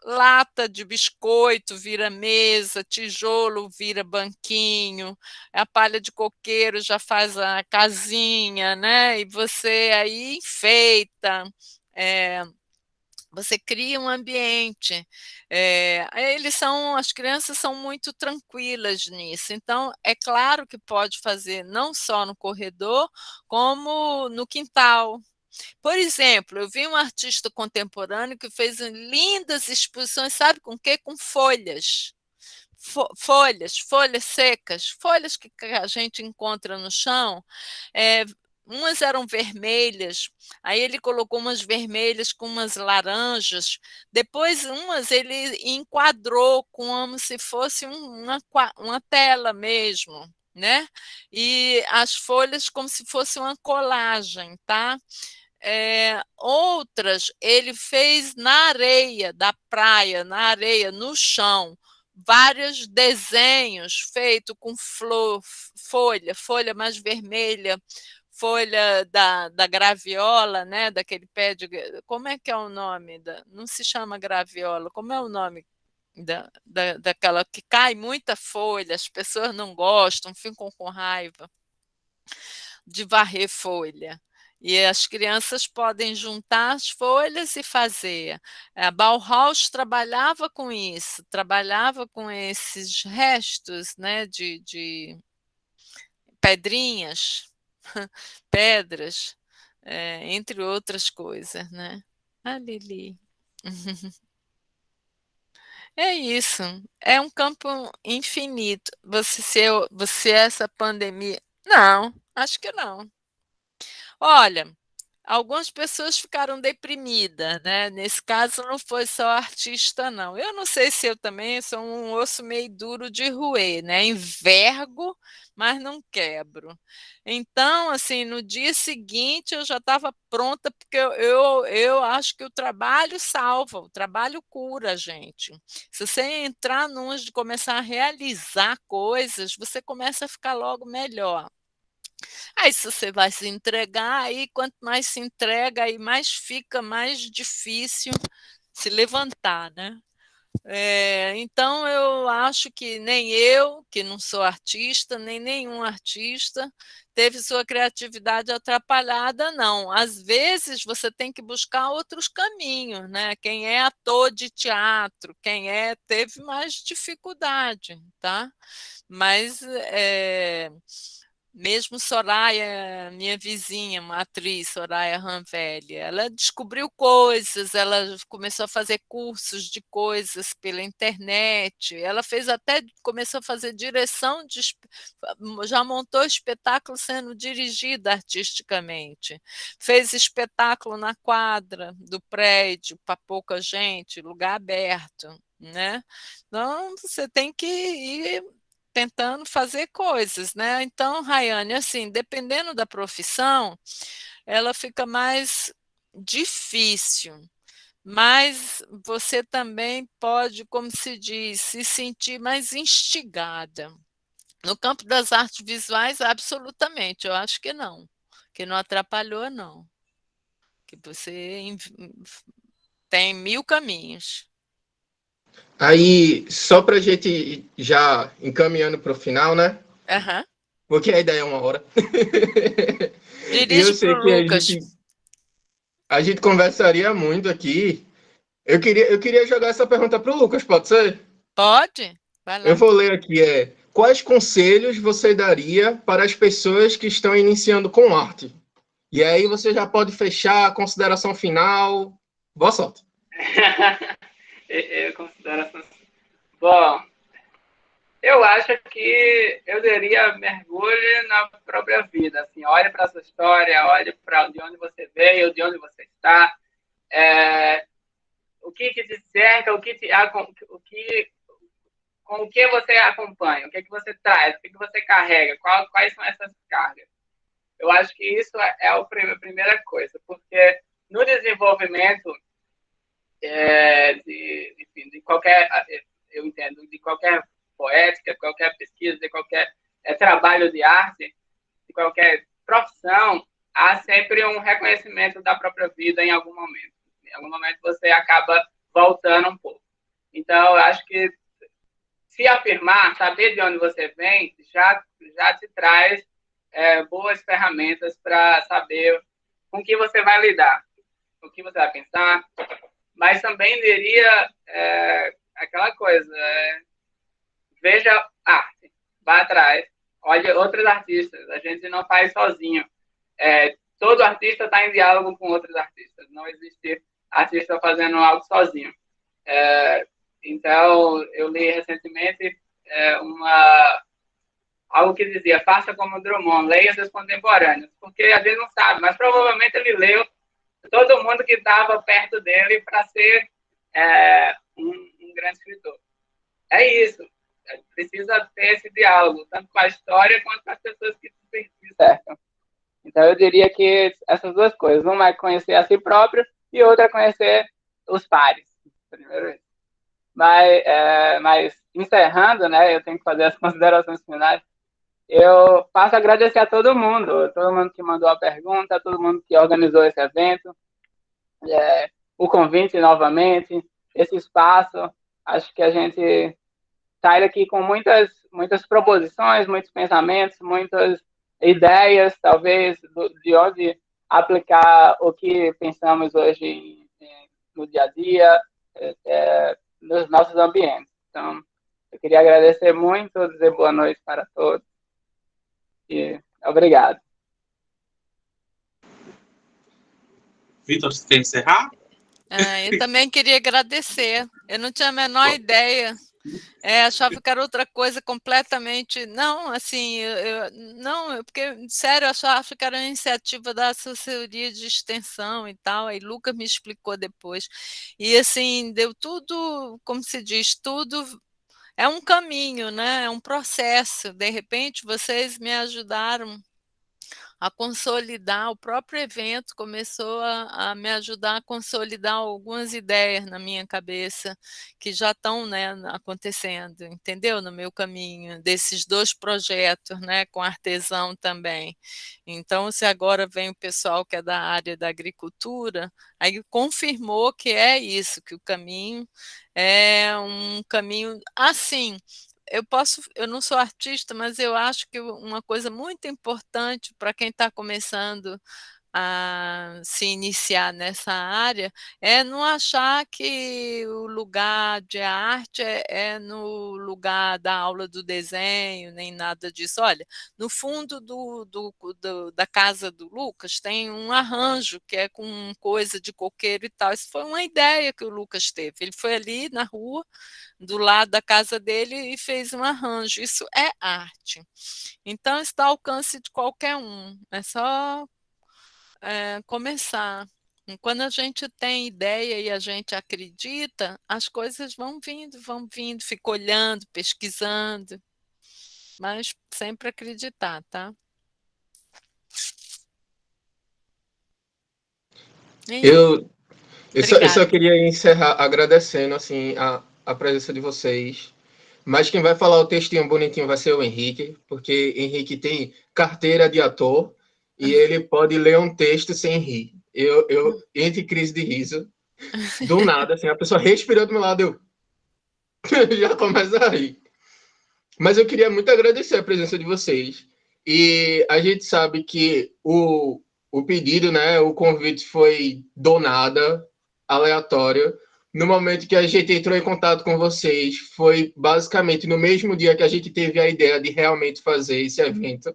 Lata de biscoito vira mesa, tijolo vira banquinho, a palha de coqueiro já faz a casinha, né? E você aí enfeita, você cria um ambiente. As crianças são muito tranquilas nisso. Então, é claro que pode fazer não só no corredor, como no quintal. Por exemplo, eu vi um artista contemporâneo que fez lindas exposições, sabe com o quê? Com folhas. Folhas secas, folhas que a gente encontra no chão, umas eram vermelhas, aí ele colocou umas vermelhas com umas laranjas, depois umas ele enquadrou como se fosse uma tela mesmo, né? E as folhas como se fosse uma colagem, tá? Outras ele fez na areia da praia, na areia, no chão, vários desenhos feitos com folha mais vermelha, folha da graviola, né? Daquele pé de. Como é que é o nome? Não se chama graviola, como é o nome? Daquela que cai muita folha, as pessoas não gostam, ficam com raiva de varrer folha. E as crianças podem juntar as folhas e fazer. A Bauhaus trabalhava com isso, trabalhava com esses restos, né, de pedrinhas, pedras, entre outras coisas, né? Ah, Lili. É isso, é um campo infinito. Você essa pandemia. Não, acho que não. Olha, algumas pessoas ficaram deprimidas, né? Nesse caso não foi só artista, não. Eu não sei se eu também sou um osso meio duro de roer, né? Envergo, mas não quebro. Então, assim, no dia seguinte eu já estava pronta, porque eu acho que o trabalho salva, o trabalho cura a gente. Se você entrar numa de começar a realizar coisas, você começa a ficar logo melhor. Aí se você vai se entregar, aí quanto mais se entrega, aí mais fica mais difícil se levantar, né? Então eu acho que nem eu, que não sou artista, nem nenhum artista, teve sua criatividade atrapalhada, não. Às vezes você tem que buscar outros caminhos, né? Quem é ator de teatro, teve mais dificuldade, tá? Mas mesmo Soraya, minha vizinha, uma atriz, Soraya Ranvelli, ela descobriu coisas, ela começou a fazer cursos de coisas pela internet, ela começou a fazer direção, já montou espetáculo sendo dirigida artisticamente, fez espetáculo na quadra do prédio, para pouca gente, lugar aberto, né? Então, você tem que ir tentando fazer coisas, né? Então, Rayane, assim, dependendo da profissão, ela fica mais difícil, mas você também pode, como se diz, se sentir mais instigada. No campo das artes visuais, absolutamente, eu acho que não atrapalhou, não, que você tem 1000 caminhos. Aí, só para a gente já encaminhando para o final, né? Uhum. Porque a ideia é 1 hora. E eu Dirige para sei o que Lucas. a gente conversaria muito aqui. Eu queria jogar essa pergunta para o Lucas, pode ser? Pode? Vai Eu lá. vou ler aqui, quais conselhos você daria para as pessoas que estão iniciando com arte? E aí você já pode fechar a consideração final. Boa sorte. Considerações. Bom, eu acho que eu daria mergulho na própria vida. Assim, olhe para a sua história, olhe para de onde você veio, de onde você está, o que te cerca, com o que você acompanha, o que você traz, o que você carrega, quais são essas cargas. Eu acho que isso é a primeira coisa, porque no desenvolvimento de qualquer, eu entendo, de qualquer poética, de qualquer pesquisa, de qualquer trabalho de arte, de qualquer profissão, há sempre um reconhecimento da própria vida em algum momento. Em algum momento você acaba voltando um pouco. Então, eu acho que se afirmar, saber de onde você vem, já te traz boas ferramentas para saber com que você vai lidar, com o que você vai pensar, mas também diria aquela coisa, veja arte, vá atrás, olhe outros artistas, a gente não faz sozinho. Todo artista está em diálogo com outros artistas, não existe artista fazendo algo sozinho. Então, eu li recentemente algo que dizia, faça como Drummond, leia seus contemporâneos, porque a gente não sabe, mas provavelmente ele leu todo mundo que estava perto dele para ser um grande escritor. É isso. Precisa ter esse diálogo, tanto com a história quanto com as pessoas que se cercam. Então, eu diria que essas duas coisas. Uma é conhecer a si próprio e outra é conhecer os pares. Primeiro isso. Mas encerrando, né, eu tenho que fazer as considerações finais. Eu passo a agradecer a todo mundo que mandou a pergunta, todo mundo que organizou esse evento, o convite novamente, esse espaço. Acho que a gente sai daqui com muitas proposições, muitos pensamentos, muitas ideias, talvez, de onde aplicar o que pensamos hoje no dia a dia, nos nossos ambientes. Então, eu queria agradecer muito, dizer boa noite para todos. E obrigado. Vitor, você quer encerrar? Eu também queria agradecer. Eu não tinha a menor ideia Achava que era outra coisa completamente. Não, assim, não, porque, sério, eu achava que era uma iniciativa da assessoria de extensão e tal. Aí Lucas me explicou depois. E, assim, deu tudo, como se diz, tudo. É um caminho, né? É um processo. De repente, vocês me ajudaram a consolidar, o próprio evento começou a me ajudar a consolidar algumas ideias na minha cabeça que já estão, né, acontecendo, entendeu? No meu caminho, desses 2 projetos, né, com artesão também. Então, se agora vem o pessoal que é da área da agricultura, aí confirmou que é isso, que o caminho é um caminho assim. Eu não sou artista, mas eu acho que uma coisa muito importante para quem está começando a se iniciar nessa área é não achar que o lugar de arte é no lugar da aula do desenho, nem nada disso. Olha, no fundo da casa do Lucas tem um arranjo que é com coisa de coqueiro e tal. Isso foi uma ideia que o Lucas teve. Ele foi ali na rua, do lado da casa dele, e fez um arranjo. Isso é arte. Então, está ao alcance de qualquer um. É só começar. E quando a gente tem ideia e a gente acredita, as coisas vão vindo, fica olhando, pesquisando, mas sempre acreditar, tá? Eu, eu só Obrigada. queria encerrar agradecendo assim a presença de vocês. Mas quem vai falar o textinho bonitinho vai ser o Henrique, porque Henrique tem carteira de ator e ele pode ler um texto sem rir. Eu entre crise de riso, do nada, assim, a pessoa respirou do meu lado, eu já começo a rir. Mas eu queria muito agradecer a presença de vocês. E a gente sabe que o pedido, né, o convite foi do nada, aleatório. No momento que a gente entrou em contato com vocês, foi basicamente no mesmo dia que a gente teve a ideia de realmente fazer esse evento.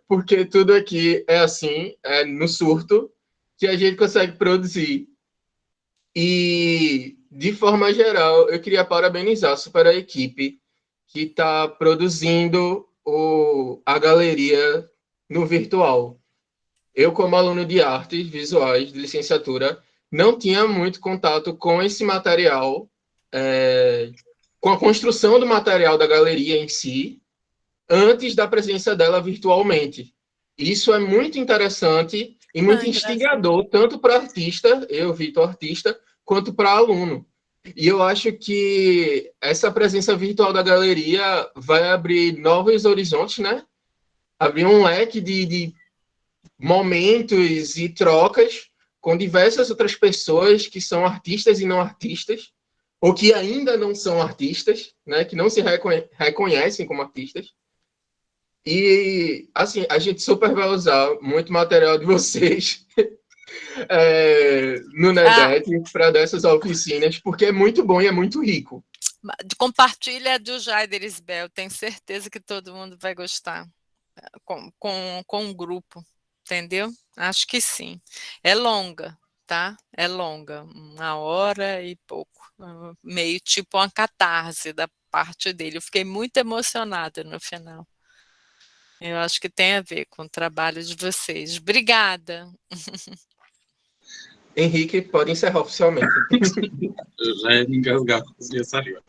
Porque tudo aqui é assim, é no surto, que a gente consegue produzir. E, de forma geral, eu queria parabenizar super a equipe que está produzindo a galeria no virtual. Eu, como aluno de artes visuais de licenciatura, não tinha muito contato com esse material, com a construção do material da galeria em si, antes da presença dela virtualmente. Isso é muito interessante e muito Engraçado. instigador, tanto para artista, eu, Vitor, artista, quanto para aluno. E eu acho que essa presença virtual da galeria vai abrir novos horizontes, né? Abrir um leque de momentos e trocas com diversas outras pessoas que são artistas e não artistas, ou que ainda não são artistas, né? Que não se reconhecem como artistas. E, assim, a gente super vai usar muito material de vocês no Ah, NEDET para dessas oficinas, porque é muito bom e é muito rico. compartilha do Jaider Isbel, tenho certeza que todo mundo vai gostar com um grupo, entendeu? Acho que sim. É longa, tá? É longa, 1 hora e pouco, meio tipo uma catarse da parte dele. Eu fiquei muito emocionada no final. Eu acho que tem a ver com o trabalho de vocês. Obrigada. Henrique, pode encerrar oficialmente. Eu já ia me engasgar com a saliva.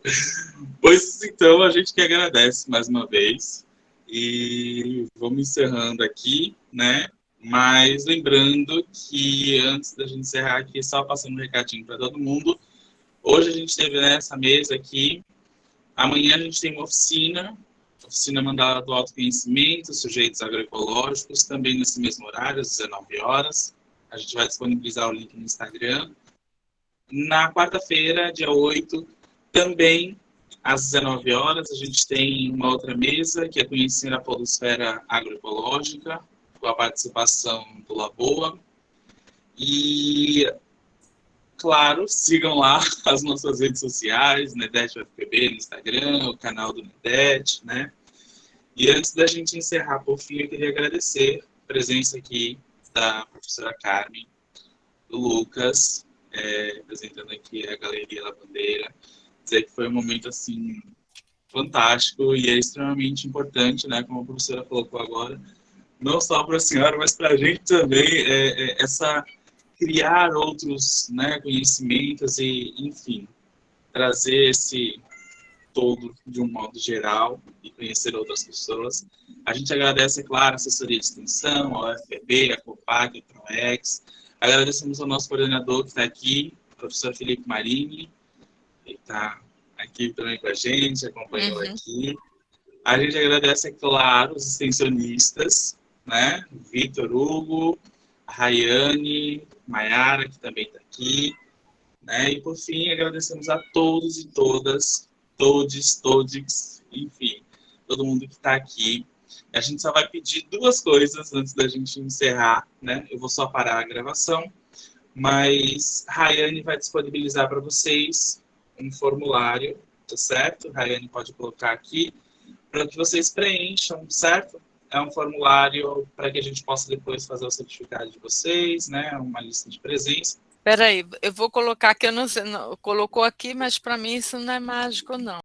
Pois então, a gente que agradece mais uma vez. E vamos encerrando aqui, né? Mas lembrando que antes da gente encerrar aqui, só passando um recadinho para todo mundo. Hoje a gente teve nessa mesa aqui. Amanhã a gente tem uma oficina mandada do autoconhecimento, sujeitos agroecológicos, também nesse mesmo horário, às 19 horas. A gente vai disponibilizar o link no Instagram. Na quarta-feira, dia 8, também às 19 horas, a gente tem uma outra mesa, que é conhecer a podosfera agroecológica, com a participação do Laboa. E, claro, sigam lá as nossas redes sociais, NEDET UFPB no Instagram, o canal do NEDET, né? E antes da gente encerrar, por fim, eu queria agradecer a presença aqui da professora Carmen, do Lucas, apresentando aqui a Galeria La Bandeira, dizer que foi um momento, assim, fantástico e é extremamente importante, né, como a professora colocou agora, não só para a senhora, mas para a gente também, essa criar outros, né, conhecimentos e, enfim, trazer esse todo de um modo geral e conhecer outras pessoas. A gente agradece, é claro, a assessoria de extensão, a UFPB, a COPAC, a PROEX. Agradecemos ao nosso coordenador que está aqui, o professor Felipe Marini, que está aqui também com a gente, acompanhou aqui. A gente agradece, é claro, os extensionistas, né? Vitor Hugo, a Rayane, Maiara, que também está aqui, né? E, por fim, agradecemos a todos e todas, todes, enfim, todo mundo que está aqui. A gente só vai pedir duas coisas antes da gente encerrar, né? Eu vou só parar a gravação, mas a Rayane vai disponibilizar para vocês um formulário, tá certo? A Rayane pode colocar aqui, para que vocês preencham, certo? É um formulário para que a gente possa depois fazer o certificado de vocês, né? Uma lista de presença. Espera aí, eu vou colocar aqui, eu não sei, não, colocou aqui, mas para mim isso não é mágico, não.